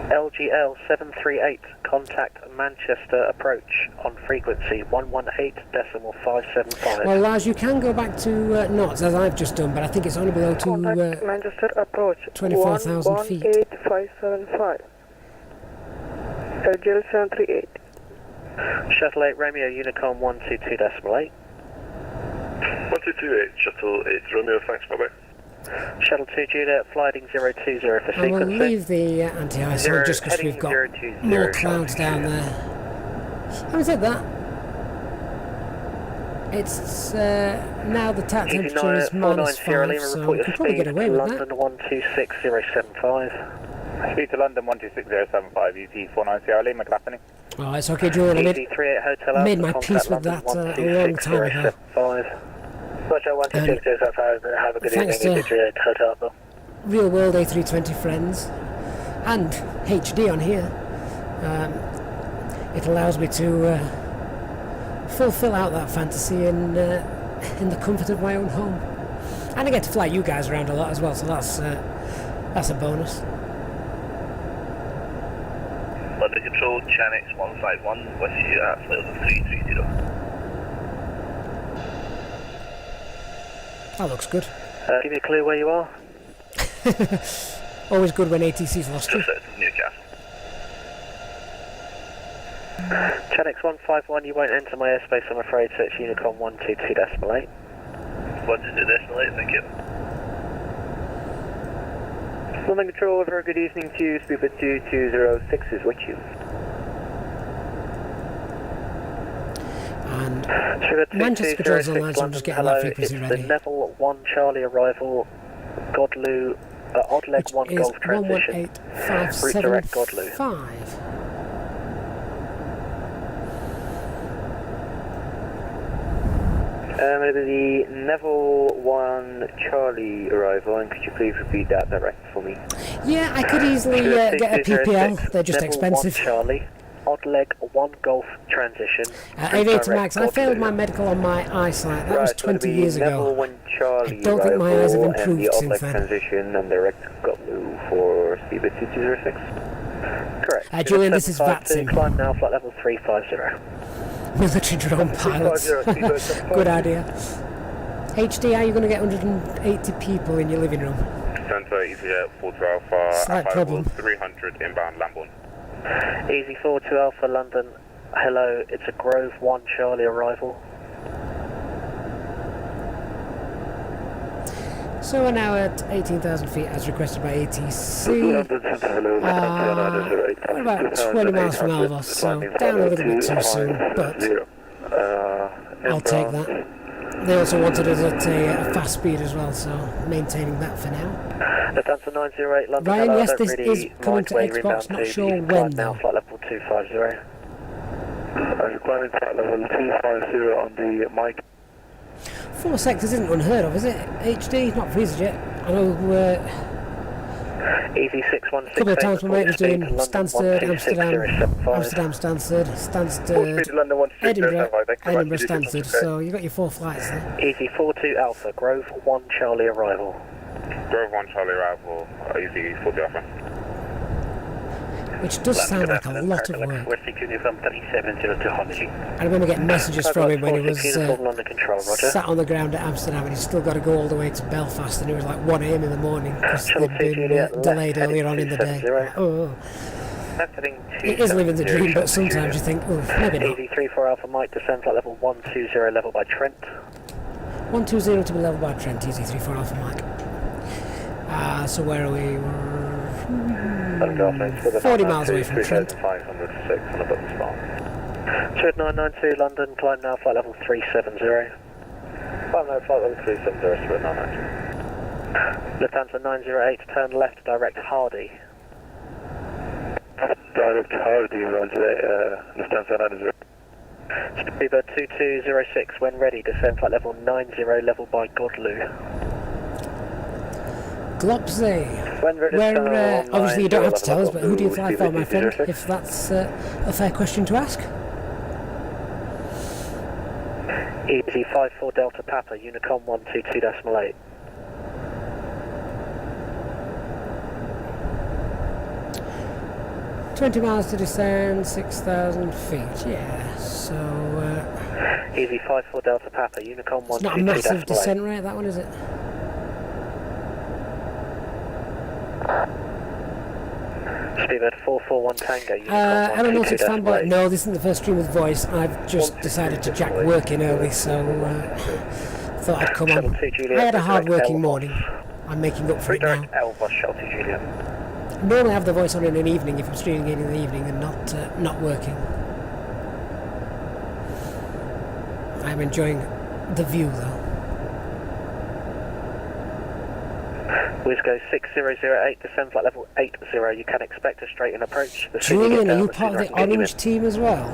LGL 738, contact Manchester approach on frequency 118.575. Well, Lars, you can go back to knots, as I've just done, but I think it's only below to Manchester approach 24,000 feet. 118.575. LGL 738. Shuttle 8 Romeo, Unicorn 122.8. 1228, Shuttle 8 Romeo, thanks, bye bye. Shuttle 2 Juliet, flying 020 for sequencing. I will leave the anti-ISO just because we've got more clouds down there. Having said that, it's now the TAT temperature is -5, so we can probably get away with that. London 126075. Speed to London 126075, ET 49 Sierra Lima, good afternoon. Oh, it's okay, Julian. I made my peace with that a long time ago. Have a good thanks evening, to real world A320 friends and HD on here, it allows me to fulfill out that fantasy in the comfort of my own home, and I get to fly you guys around a lot as well, so that's a bonus. London Control, Chanix 151, what's your flight level 330? That looks good. Give me a clue where you are. Always good when ATC's lost you. Newcastle. Chanix 151, you won't enter my airspace, I'm afraid, so it's Unicorn 122.8. 122.8, thank you. London Control, very good evening to you. Speedbird 2206 is with you. And Manchester controls the lines, so I'm just getting that frequency it's ready. The Neville 1 Charlie arrival, Godlu, odd leg 1 Golf transition. 118.575. The Neville 1 Charlie arrival, and could you please repeat that direct for me? Yeah, I could easily get a PPL. They're just Neville expensive. 1 Charlie, odd leg 1 Golf transition. Aviator Max, I failed my medical on my eyesight. That was 20 years ago. Neville 1 Charlie I don't think my eyes have improved and the odd since leg then. transition and direct Gotlu for Speedbit 2206. Correct. Julian, this is VATSIM. Climb now, flight level 350. Military drone pilots. Good idea. HD, are you going to get 180 people in your living room? Center EasyJet 42 Alpha, Slight problem. 300 inbound Lamborn. Easy 42 Alpha London, hello, it's a Grove 1 Charlie arrival. So we're now at 18,000 feet as requested by ATC. We're about 20 miles from Alvos, so down a little bit too soon, but I'll take that. They also wanted us at a fast speed as well, so maintaining that for now. Lufthansa 908 London, Ryan, hello, yes, I don't this really is coming mind to waiting Xbox, inbound not to sure the when climb though. now, flight level 250. I'm climbing flight level 250 on the mic. 4 sectors isn't unheard of, is it? HD, not for EasyJet. I know Easy 616. a couple of times my mate was doing Stansted, Amsterdam Stansted, Stansted, Edinburgh Stansted, so you got your 4 flights there. Easy 42 Alpha, Grove 1 Charlie arrival. Grove 1 Charlie arrival, Easy 40 Alpha. Which does sound like a lot of work. I remember getting messages from him when he was sat on the ground at Amsterdam and he's still got to go all the way to Belfast, and it was like 1 AM in the morning because they'd been delayed earlier on in the day. Oh. It is living the dream, but sometimes you think, oh, maybe not. Easy 34 Alpha Mike, descends at level 120 level by Trent. 120 to be level by Trent, Easy 34 Alpha Mike. So where are we? 40 miles away from Trent. 506 on a button spot. 2992 London, climb now, flight level 370. Climb now, flight level 370, 2992. Lufthansa 908, turn left, direct Hardy. Direct Hardy, roger, Lufthansa 908. Speedbird 2206, when ready, descend flight level 90, level by Godlu. Glopsy, where obviously you don't have to tell us, but who do you fly for, my friend, if that's a fair question to ask? Easy 54 Delta Papa, Unicom 122.8. $20 miles to descend, 6,000 feet, yeah, so... Easy 54 Delta Papa, Unicom 122.8. It's not a massive descent rate, that one, is it? Speedbird 441 Tango, Unicorn 122.8. Fanboy. No, this isn't the first stream with voice. I've just decided to jack work in early, so thought I'd come on. I had a hard working morning. I'm making up for it now. Normally I have the voice on in an evening if I'm streaming in the evening and not working. I'm enjoying the view though. Wisco 6008, descend flight level 80, you can expect a straight in approach. Julian, are you part of the orange team as well?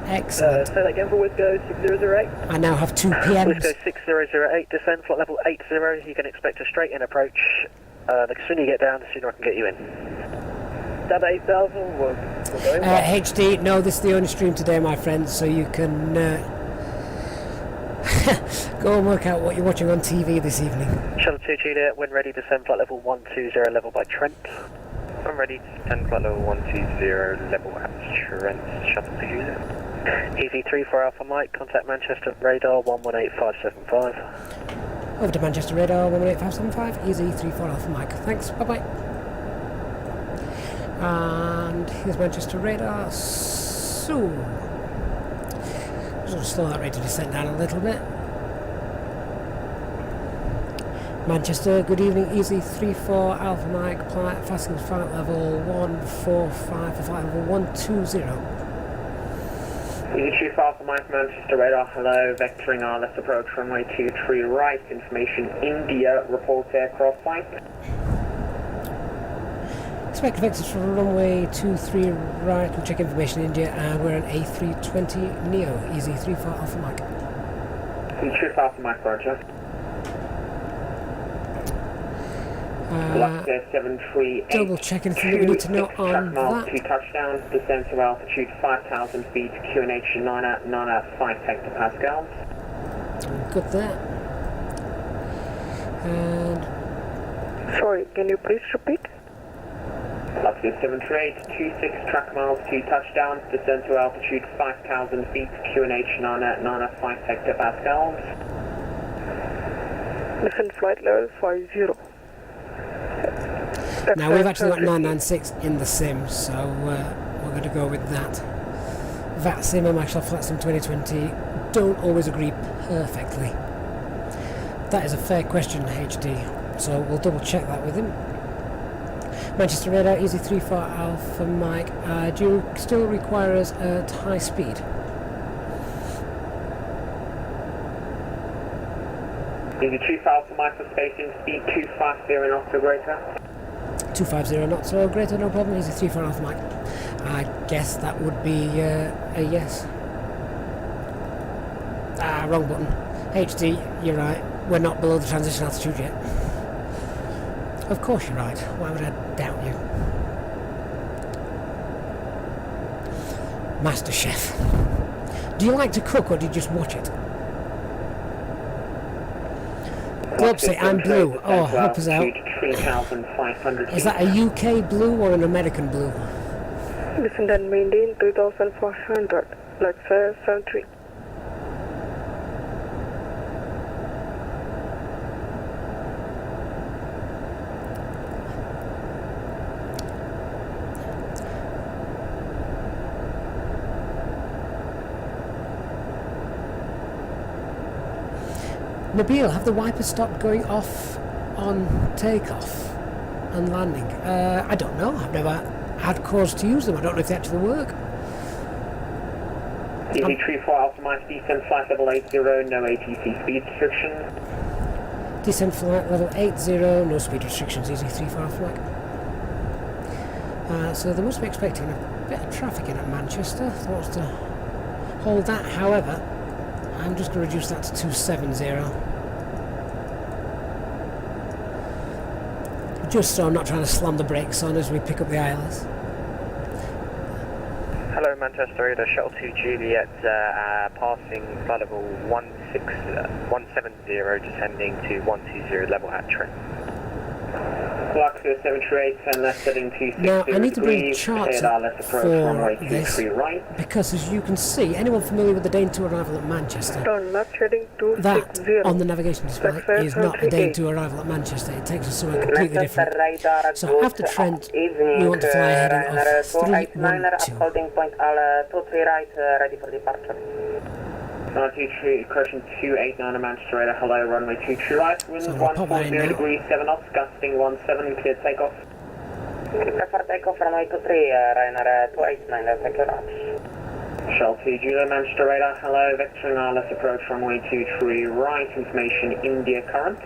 Excellent. Say that again for Wisco 6008. I now have 2 PMs. Wisco 6008, descend flight level 80, you can expect a straight in approach. The sooner you get down, the sooner I can get you in. That 8000 was going HD, no, this is the only stream today, my friends, so you can go and work out what you're watching on TV this evening. Shuttle 2 Juliet, when ready, descend flight level 120, level by Trent. I'm ready, descend flight level 120, level at Trent, Shuttle 2 Juliet. Easy 34 Alpha Mike, contact Manchester radar 118575. Over to Manchester radar 118575, Easy 34 Alpha Mike. Thanks, bye bye. And here's Manchester radar. So, just going to slow that rate of descent down a little bit. Manchester, good evening, Easy 34 Alpha Mike, fasten flight level 145 for flight level 120. Easy 35 Alpha Mike, Manchester radar, hello, vectoring our left approach, runway 23 right, information India, report aircraft flight. Expect vectors for runway 23 right, we'll check information India, and we're an A320 Neo, easy 34 Alpha Mike. 3 Alpha Mike, roger. Double check anything that we need to know on that. 2 touchdowns, descent to altitude 5,000 feet, QNH 9 hectopascals. Got that. And... Sorry, can you please repeat? Luxury 738, 26 track miles, 2 touchdowns, descent to altitude 5,000 feet, QNH 9 hectopascals. Descent flight level 50. Now we've actually got 996 in the sim, so we're going to go with that. VATSIM and Microsoft Flight Sim 2020 don't always agree perfectly. That is a fair question, HD, so we'll double check that with him. Manchester radar, easy 34 Alpha Mike. Do you still require us at high speed? Easy 2 Alpha Mike for spacing, speed 250 knots or greater. 250 knots or greater, no problem, easy 34 Alpha Mike. I guess that would be a yes. Wrong button. HD, you're right, we're not below the transition altitude yet. Of course you're right, why would I doubt you? Master Chef. Do you like to cook or do you just watch it? Globe say I'm blue. Oh, help us out. Is that a UK blue or an American blue? Descend and maintain 3,500. Let's say 73. Nabil, have the wipers stopped going off on takeoff and landing? I don't know. I've never had cause to use them. I don't know if they actually work. DD34 Alpha Mike, descent flight level 80, no ATC speed restrictions. Descent flight level 80, no speed restrictions, easy 34 Alpha Mike. So they must be expecting a bit of traffic in at Manchester. They want to hold that, however, I'm just going to reduce that to 270. Just so I'm not trying to slam the brakes on as we pick up the ILS. Hello Manchester radar, shuttle to Juliet, passing flight level 170, descending to 120 level hat trim. Luxury 738 and left heading 260 Now I need to bring degrees, charts cleared up RLS approach for runway this 23 right. because as you can see, anyone familiar with the Dane 2 arrival at Manchester, Turn left heading that 260. on the navigation display is not a Dane 2 arrival at Manchester. It takes us somewhere completely different. So after Trent, we want to fly a heading of 312. Holding point L23 right, ready for departure. 23, correction 289 Manchester radar, hello, runway 23 right, wind So 140 degrees, 7 knots, gusting 17, clear takeoff. Prepare for takeoff, runway 23, Ryanair 289, take your off. Shell 2 Julia, Manchester radar, hello, vectoring RLS approach, runway 23 right, information India current.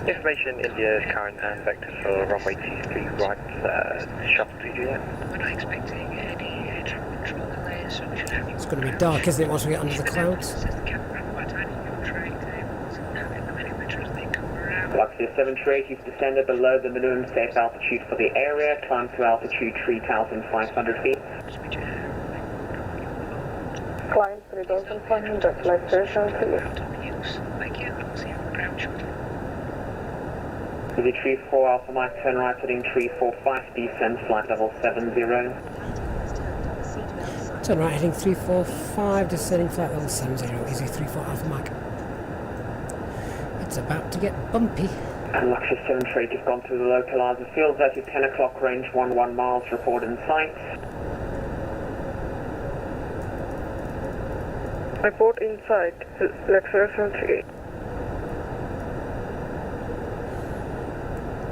Information India current and vector for runway 23 right, shuttle to Juliet. We're not expecting any traffic control delays, so we should have... It's going to be dark, isn't it, once we get under the clouds? Luxury 738, you've descended below the minimum safe altitude for the area, climb to altitude 3,500 feet. Climb 3,500, flight 73. Thank you, I'll see you on the ground shortly. With the 34 Alpha Mike, turn right heading 345, descend flight level 70. Turn right heading 345, descending flight level 70, easy 34 Alpha Mike. It's about to get bumpy. And Luxury 738, you've gone through the localizer field, that's your 10 o'clock range, 11 miles, report in sight. Report inside, Luxury 738.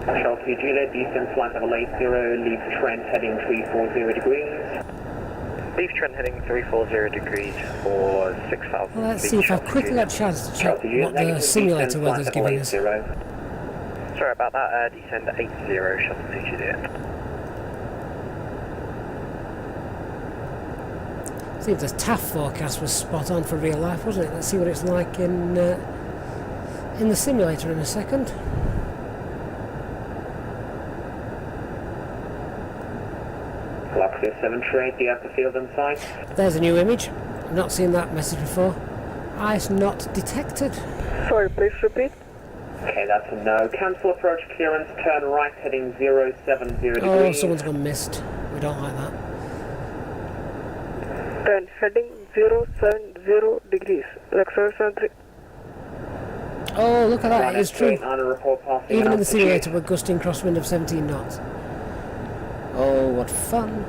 Shell 2 Juliet, descend flight level 80, leave Trent heading 340 degrees. Leave Trent heading 340 degrees for 6,000 Well, let's see if I've quickly got a chance to check what the simulator weather's giving us. Sorry about that, descend 80, shuttle to Juliet. Seems the TAF forecast was spot on for real life, wasn't it? Let's see what it's like in the simulator in a second. Luxor 738, do you have the field in sight? There's a new image. I've not seen that message before. Ice not detected. Sorry, please repeat. Okay, that's a no. Cancel approach clearance, turn right heading 070 degrees. Oh, someone's gone missed. We don't like that. Then heading 070 degrees. Luxor 73. Oh, look at that, it is true. Even in the simulator we're gusting crosswind of 17 knots. Oh, what fun.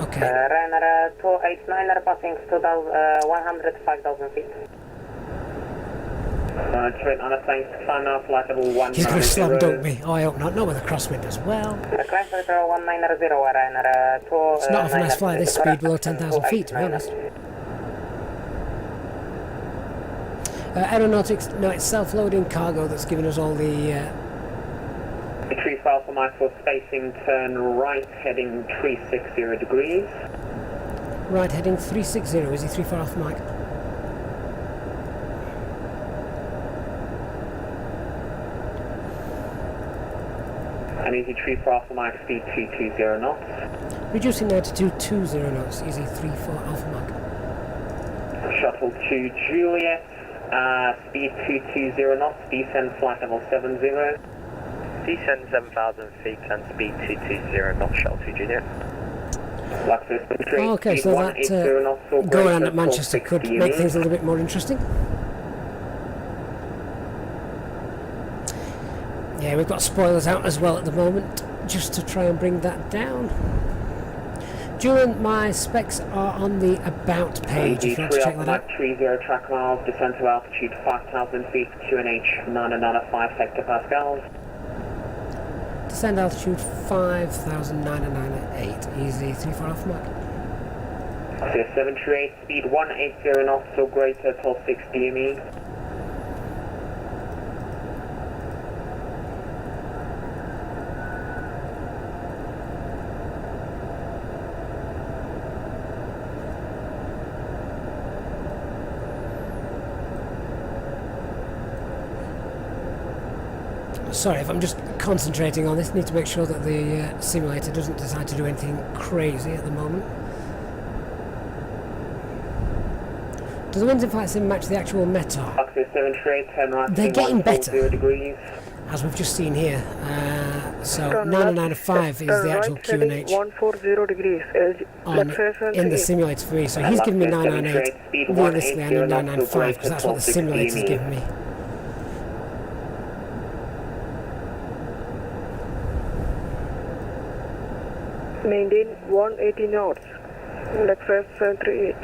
Okay. Ryanair 289 are passing 105,000 feet. Straight on a thanks, climb now, flight level 190. He's going to slam dunk me. Oh, I hope not. Not with a crosswind as well. Climb flight level 190, Ryanair 2. It's not often I fly this speed below 10,000 feet, to be honest. Aeronautics, no, it's self-loading cargo that's giving us all the... Tree Alpha Mike for spacing, turn right heading 360 degrees. Right heading 360, is he 34 Alpha Mike? And easy 34 Alpha Mike, speed 220 knots. Reducing now to 220 knots, easy 34 Alpha Mike. Shuttle to Juliet, speed 220 knots, descend flight level 70. Descend 7,000 feet and speed 220 knots, shuttle to Juliet. Okay, so that go around at Manchester could make things a little bit more interesting. Yeah, we've got spoilers out as well at the moment, just to try and bring that down. Julian, my specs are on the About page, if you want to check that out. 30 track miles, descent to altitude 5,000 feet, QNH 995 hectopascals. Descend altitude 5,998, easy 34 Alpha Mike. 738, speed 180 knots or greater till 6 DME. Sorry, if I'm just concentrating on this, need to make sure that the simulator doesn't decide to do anything crazy at the moment. Do the winds in VATSIM match the actual METAR? They're getting better, as we've just seen here. So 995 is the actual QNH 140 degrees in the simulator for me. So he's giving me 998. Realistically, I need 995 because that's what the simulator's giving me. Maintain 180 knots. Luxor 738.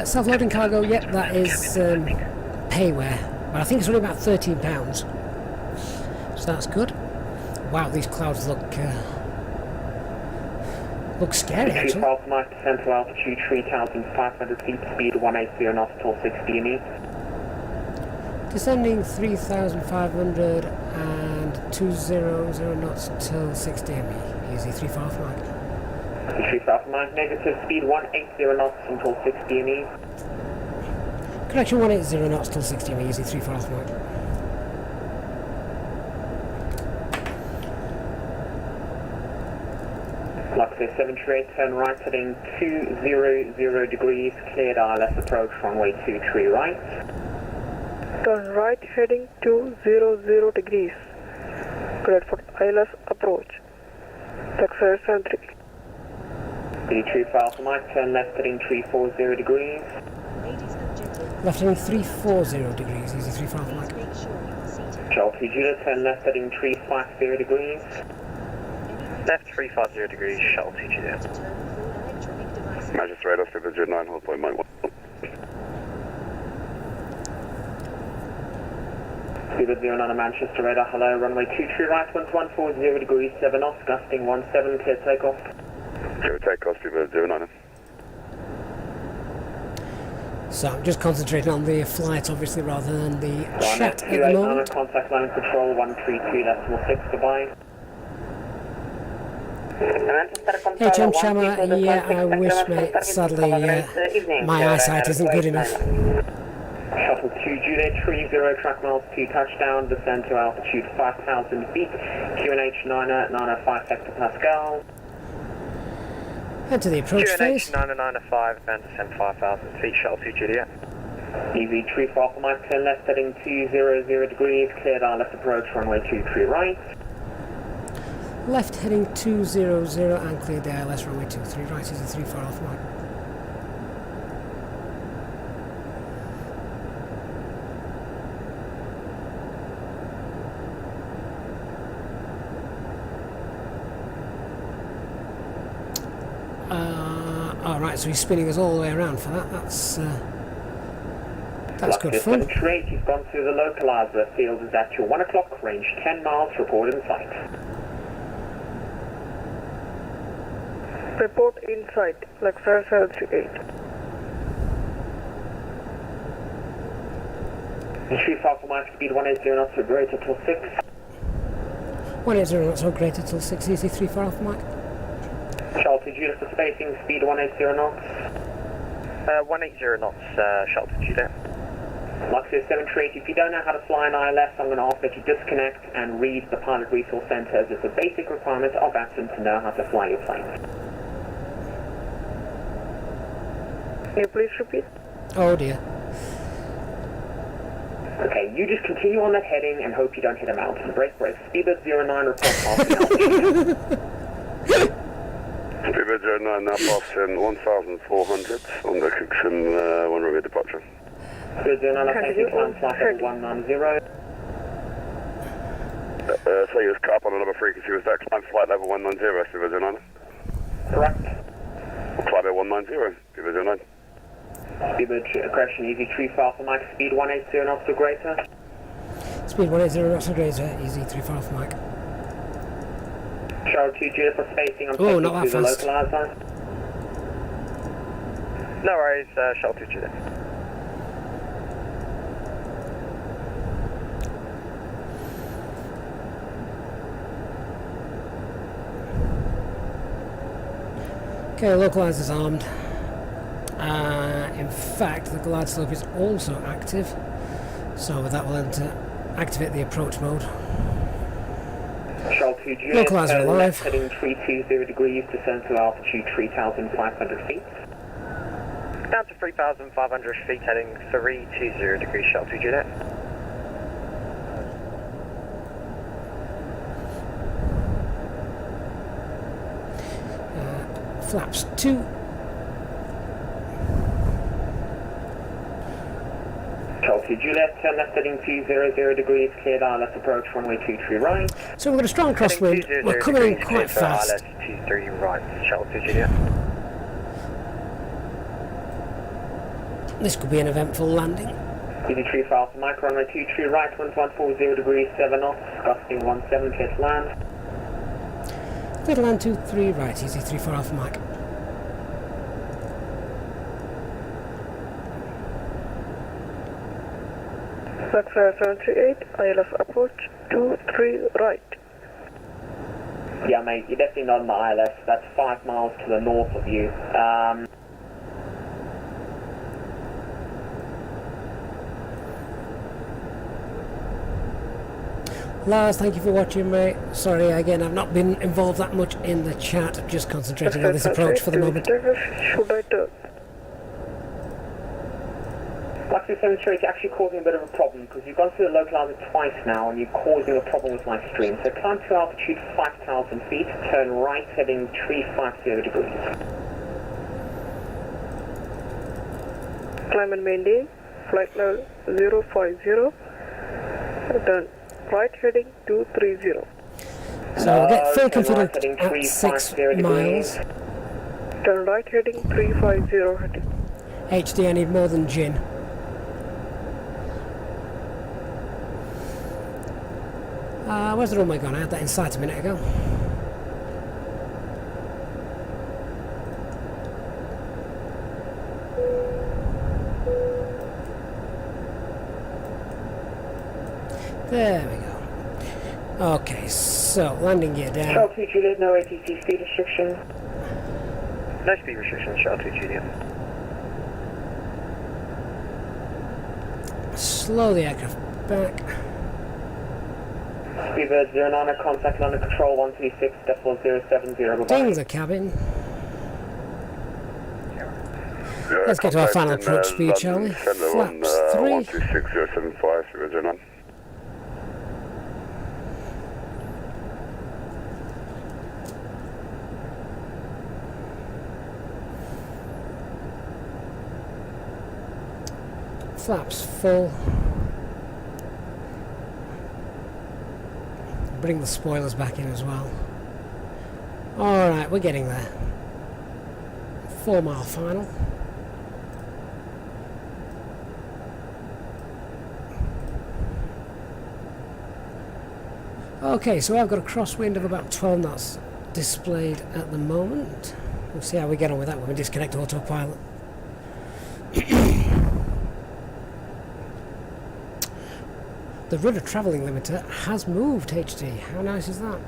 Self-loading cargo, yep, that is payware, but I think it's only about £13, so that's good. Wow, these clouds look scary actually. Descent to altitude 3,500 feet, speed 180 knots till 6 DME. Descending 3,500 and 200 knots till 6 DME, easy 35 Alpha Mike. 35 Alpha Mike, negative, speed 180 knots until 6 DME. Correction, 180 knots till 6 DME, easy 35 Alpha Mike. Luxor 738, turn right heading 200 degrees, cleared ILS approach runway 23 right. Turn right heading 200 degrees. Cleared for ILS approach. Luxor 73. D3 Alpha Mike, turn left heading 340 degrees. Left heading 340 degrees, easy 35 Alpha Mike. Charles Juliet, turn left heading 350 degrees. Left 350 degrees, shuttle to Juliet. Manchester radar, 709, hold point, Mike 1. Speed 09 Manchester radar, hello, runway 23 right, 140 degrees, 7 knots, gusting 17, clear takeoff. Clear takeoff, Speed 09. So I'm just concentrating on the flight, obviously, rather than the chat at the 289 moment. contact line control 132.6, goodbye. Hey, Temp Shammer, yeah, I wish, mate. Sadly, my eyesight isn't good enough. Shuttle 2 Juliet 30, track miles 2 touchdown, descend to altitude 5,000 feet, QNH 905 hectopascal. Head to the approach phase. QNH 905 and descend 5,000 feet, shuttle 2 Juliet. Easy 3 for Alpha Mike, turn left heading 200 degrees, cleared ILS approach, runway 23 right. Left heading 200 and cleared the ILS runway 23 right is a 3 for Alpha Mike. Alright, so he's spinning us all the way around for that. That's good fun. You've gone through the localizer. Field is at your 1 o'clock, range 10 miles, report in sight. Report in sight, Luxor 738. Chief Alpha Mike, speed 180 knots or greater till 6. 180 knots or greater till 6, easy 3 for Alpha Mike. Shuttle 2 Juliet for spacing, speed 180 knots. 180 knots, shuttle 2 Juliet. Luxor 738, if you don't know how to fly an ILS, I'm going to ask that you disconnect and read the Pilot Resource Center, as it's a basic requirement of VATSIM to know how to fly your plane. Can you please repeat? Oh dear. Okay, you just continue on that heading and hope you don't hit a mountain. Brake, speedbird 09, report passing altitude. Speedbird 09, now passing 1,400 on the Cookson one runway departure. Speedbird 09, thank you, climb flight level 190. So you just cut up on another frequency, was that climb flight level 190, Speedbird 09? Correct. Climb at 190, Speedbird 09. Speedbird correction, easy 3 for Alpha Mike, speed 180 knots or greater. Speed 180 knots or greater, easy 3 for Alpha Mike. Shuttle 2 Juliet for spacing, I'm oh, taking not that through fast. the localizer. No worries, shuttle 2 Juliet. Okay, localizer's armed. In fact, the glide slope is also active, so that will activate the approach mode. Shuttle 2 Juliet, localizer alive. heading 320 degrees, descend to altitude 3,500 feet. Down to 3,500 feet, heading 320 degrees, shuttle 2 Juliet. Flaps 2. Shuttle 2 Juliet, turn left heading 200 degrees, cleared ILS approach, runway 23 right. So we've got a strong crosswind, we're coming in quite fast. ILS 23 right, shuttle 2 Juliet. This could be an eventful landing. Easy 3 for Alpha Mike, runway 23 right, winds 140 degrees, 7 knots, gusting 17, clear to land. Clear to land 23 right, easy 3 for Alpha Mike. Luxor 738, ILS approach 23 right. Yeah, mate, you're definitely not on the ILS. That's 5 miles to the north of you. Lars, thank you for watching, mate. Sorry again, I've not been involved that much in the chat. I'm just concentrating on this approach for the moment. Should I turn? Luxor 738 is actually causing a bit of a problem because you've gone through the localizer twice now and you're causing a problem with my stream. So climb to altitude 5,000 feet, turn right heading 350 degrees. Climb and maintain, flight level 050, turn right heading 230. So we'll get full confidence at 6 miles. Turn right heading 350 heading. HD, I need more than gin. Where's the runway gone? I had that in sight a minute ago. There we go. Okay, so landing gear down. Shuttle 2 Juliet, no ATC speed restriction. No speed restrictions, Shuttle 2 Juliet. Slow the aircraft back. Speedbird 09, contact London Control 126.070. Ding the cabin. Let's get to our final approach speed, shall we? Flaps 3. 126.075, 009. Flaps full. Bring the spoilers back in as well. Alright, we're getting there. 4 mile final. Okay, so I've got a crosswind of about 12 knots displayed at the moment. We'll see how we get on with that when we disconnect autopilot. The rudder travelling limiter has moved, HD. How nice is that?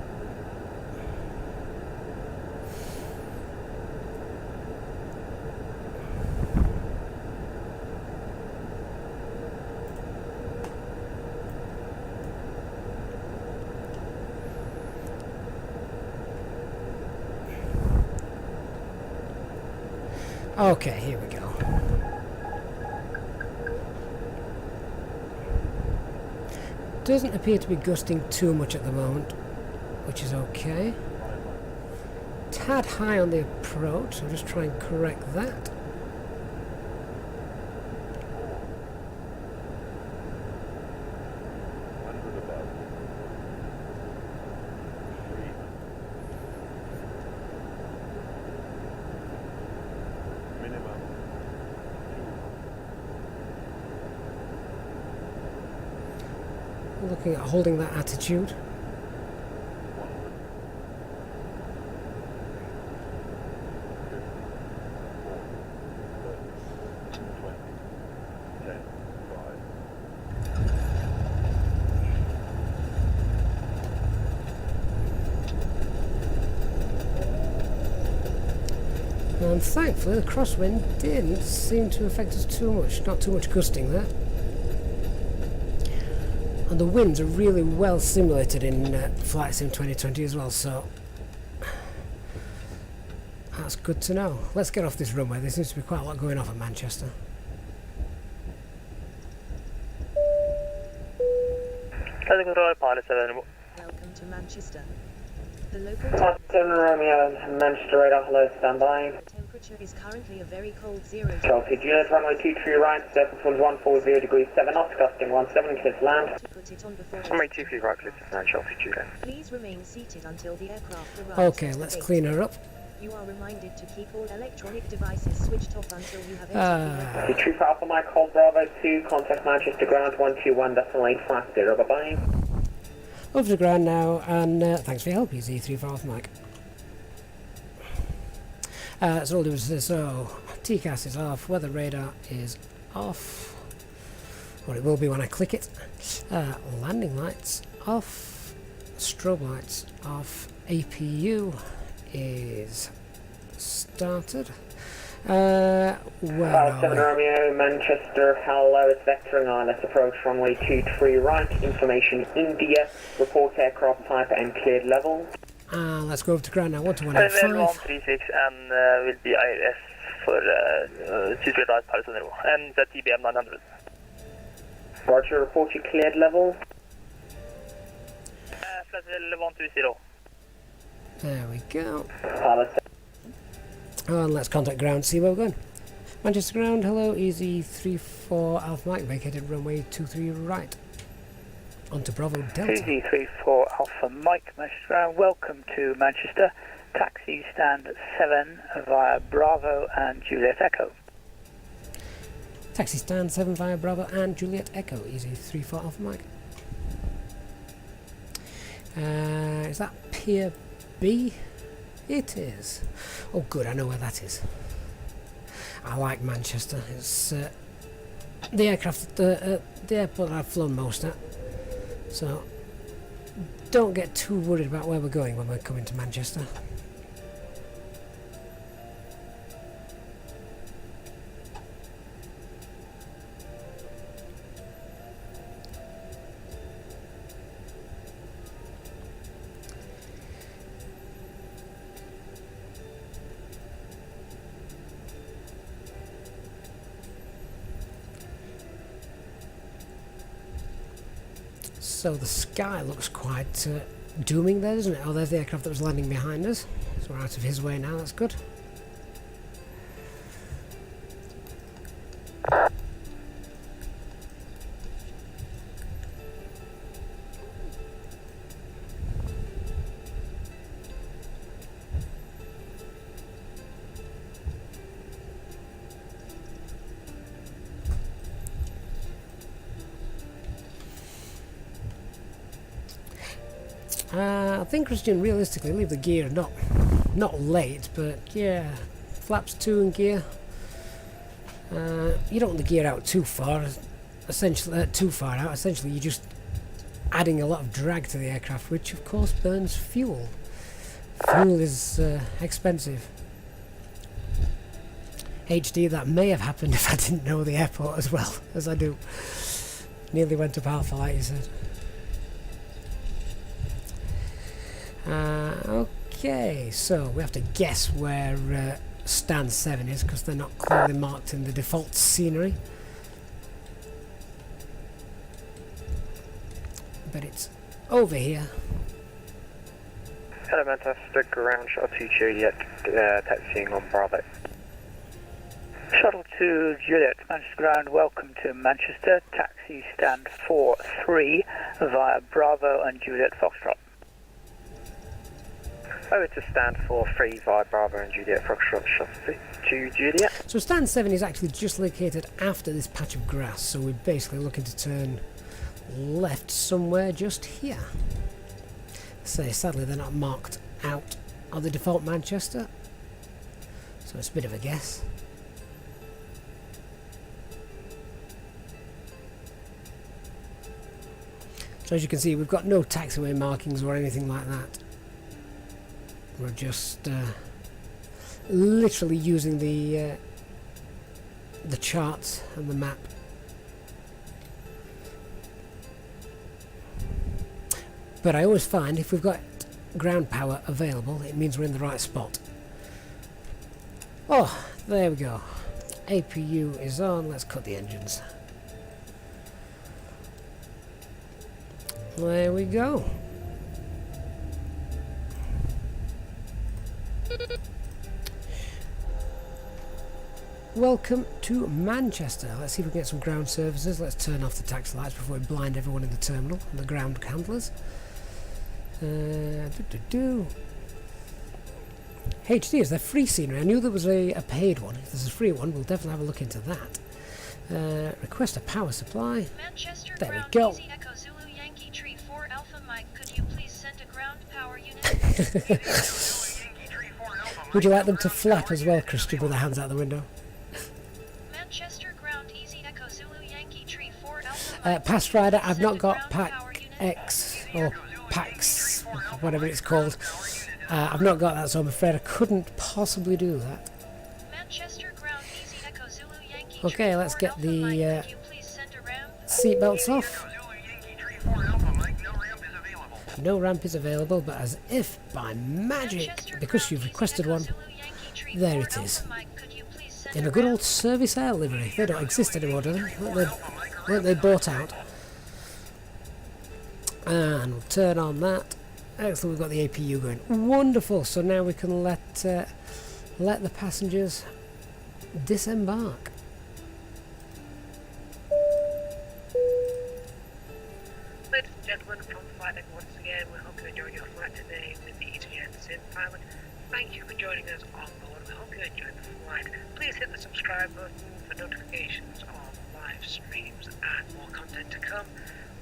Okay, here we go. Doesn't appear to be gusting too much at the moment, which is okay. Tad high on the approach, so I'll just try and correct that. Looking at holding that attitude. And thankfully the crosswind didn't seem to affect us too much, not too much gusting there. And the winds are really well simulated in Flight Sim 2020 as well, so that's good to know. Let's get off this runway. There seems to be quite a lot going off at Manchester. Welcome to Manchester. The local Romeo and Manchester radar, hello, standby. Temperature is currently a very cold 0. Chelsea Juliet, runway 23 right, surface wind 140 degrees 7 knots, gusting 17, clear to land. Runway 23 right, clear to land, Chelsea Juliet. Please remain seated until the aircraft arrives. Okay, let's clean her up. You are reminded to keep all electronic devices switched off until you have entered the True Alpha Mike, hold Bravo 2, contact Manchester ground 121.850, bye-bye. Over the ground now, and thanks for your help, EZ35 Mike. So all do is so TCAS is off, weather radar is off, or it will be when I click it. Landing lights off, strobe lights off, APU is started. Where are 7 we? Romeo, Manchester, hello, it's vectoring on, let's approach runway 23 right, information India, report aircraft type and cleared level. Let's go over to ground now, 12185. 136 and will be ILS for Tuesday right, Paris on Zero, and the TBM 900. Roger, report your cleared level. Flight level 120. There we go. Pilot. And let's contact ground, see where we're going. Manchester ground, hello, EZ34 Alpha Mike, vacated runway 23 right. Onto Bravo Delta. EZ34 Alpha Mike, Manchester ground, welcome to Manchester. Taxi stand 7 via Bravo and Juliet Echo. Taxi stand 7 via Bravo and Juliet Echo, EZ34 Alpha Mike. Is that Pier B? It is. Oh good, I know where that is. I like Manchester. It's the aircraft, the airport I've flown most at. So don't get too worried about where we're going when we're coming to Manchester. So the sky looks quite dooming there, doesn't it? Oh, there's the aircraft that was landing behind us. So we're out of his way now, that's good. I think, Christian, realistically, leave the gear not late, but yeah, flaps 2 and gear. You don't want the gear out too far, essentially too far out. Essentially, you're just adding a lot of drag to the aircraft, which of course burns fuel. Fuel is expensive. HD, that may have happened if I didn't know the airport as well as I do. Nearly went up Alpha, like you said. Okay, so we have to guess where stand 7 is because they're not clearly marked in the default scenery. But it's over here. Hello, Manchester, ground shuttle to Juliet, taxiing on Bravo. Shuttle to Juliet, Manchester ground, welcome to Manchester, taxi stand 4-3 via Bravo and Juliet Foxtrot. Over to stand 4-3 via Bravo and Juliet Foxtrot, shuttle to Juliet. So stand 7 is actually just located after this patch of grass, so we're basically looking to turn left somewhere just here. So sadly they're not marked out on the default Manchester, so it's a bit of a guess. So as you can see, we've got no taxiway markings or anything like that. We're just literally using the charts and the map. But I always find if we've got ground power available, it means we're in the right spot. Oh, there we go. APU is on. Let's cut the engines. There we go. Welcome to Manchester. Let's see if we can get some ground services. Let's turn off the taxi lights before we blind everyone in the terminal and the ground handlers. HD, is there free scenery? I knew there was a paid one. If there's a free one, we'll definitely have a look into that. Request a power supply. Manchester, there we go. Easy Echo Zulu Yankee Tree 4 Alpha Mike, could you please send a ground power unit? Would you like them to flap as well, Christian, with their hands out the window? Manchester ground Easy Echo Zulu Yankee Tree 4 Alpha Mike. Past rider, I've not got Pack X or PAX, whatever it's called. I've not got that, so I'm afraid I couldn't possibly do that. Manchester ground Easy Echo Zulu Yankee Okay, let's get the seat belts off. No ramp is available, but as if by magic, because you've requested one, there it is. In a good old service air livery. They don't exist anymore, do they? Weren't they bought out? And we'll turn on that. Excellent, we've got the APU going. Wonderful, so now we can let the passengers disembark. Ladies and gentlemen, from Flight Deck once again, we hope you enjoyed your flight today with the EasyJet Sim pilot. Thank you for joining us on board. We hope you enjoyed the flight. Please hit the subscribe button for notifications of live streams and more content to come.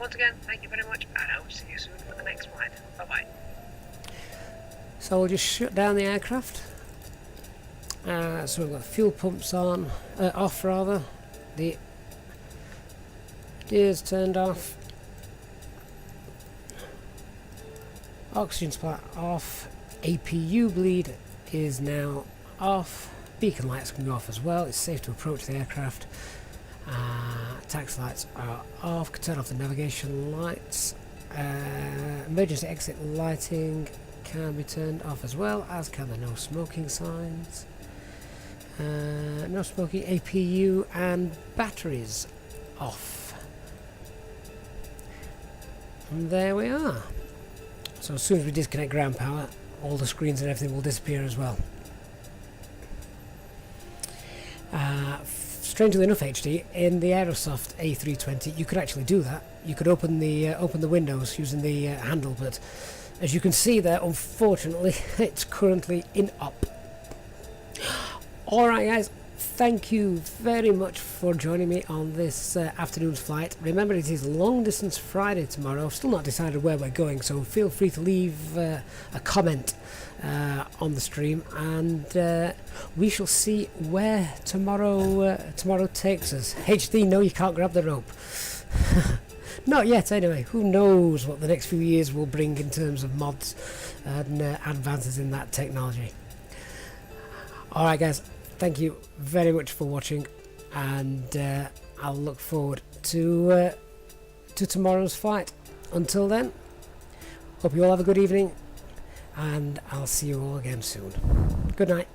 Once again, thank you very much, and I hope to see you soon for the next flight. Bye-bye. So we'll just shut down the aircraft. So we've got fuel pumps on, off rather. The gears turned off. Oxygen supply off. APU bleed is now off. Beacon lights can go off as well. It's safe to approach the aircraft. Taxi lights are off. Can turn off the navigation lights. Emergency exit lighting can be turned off as well, as can the no smoking signs. No smoking. APU and batteries off. And there we are. So as soon as we disconnect ground power, all the screens and everything will disappear as well. Strangely enough, HD, in the Aerosoft A320 you could actually do that. You could open the windows using the handle, but as you can see there, unfortunately it's currently in up. Alright guys, thank you very much for joining me on this afternoon's flight. Remember, it is Long Distance Friday tomorrow. I've still not decided where we're going, so feel free to leave a comment on the stream, and we shall see where tomorrow takes us. HD, no, you can't grab the rope. Not yet, anyway. Who knows what the next few years will bring in terms of mods and advances in that technology. Alright guys, thank you very much for watching, and I'll look forward to tomorrow's flight. Until then, hope you all have a good evening, and I'll see you all again soon. Good night.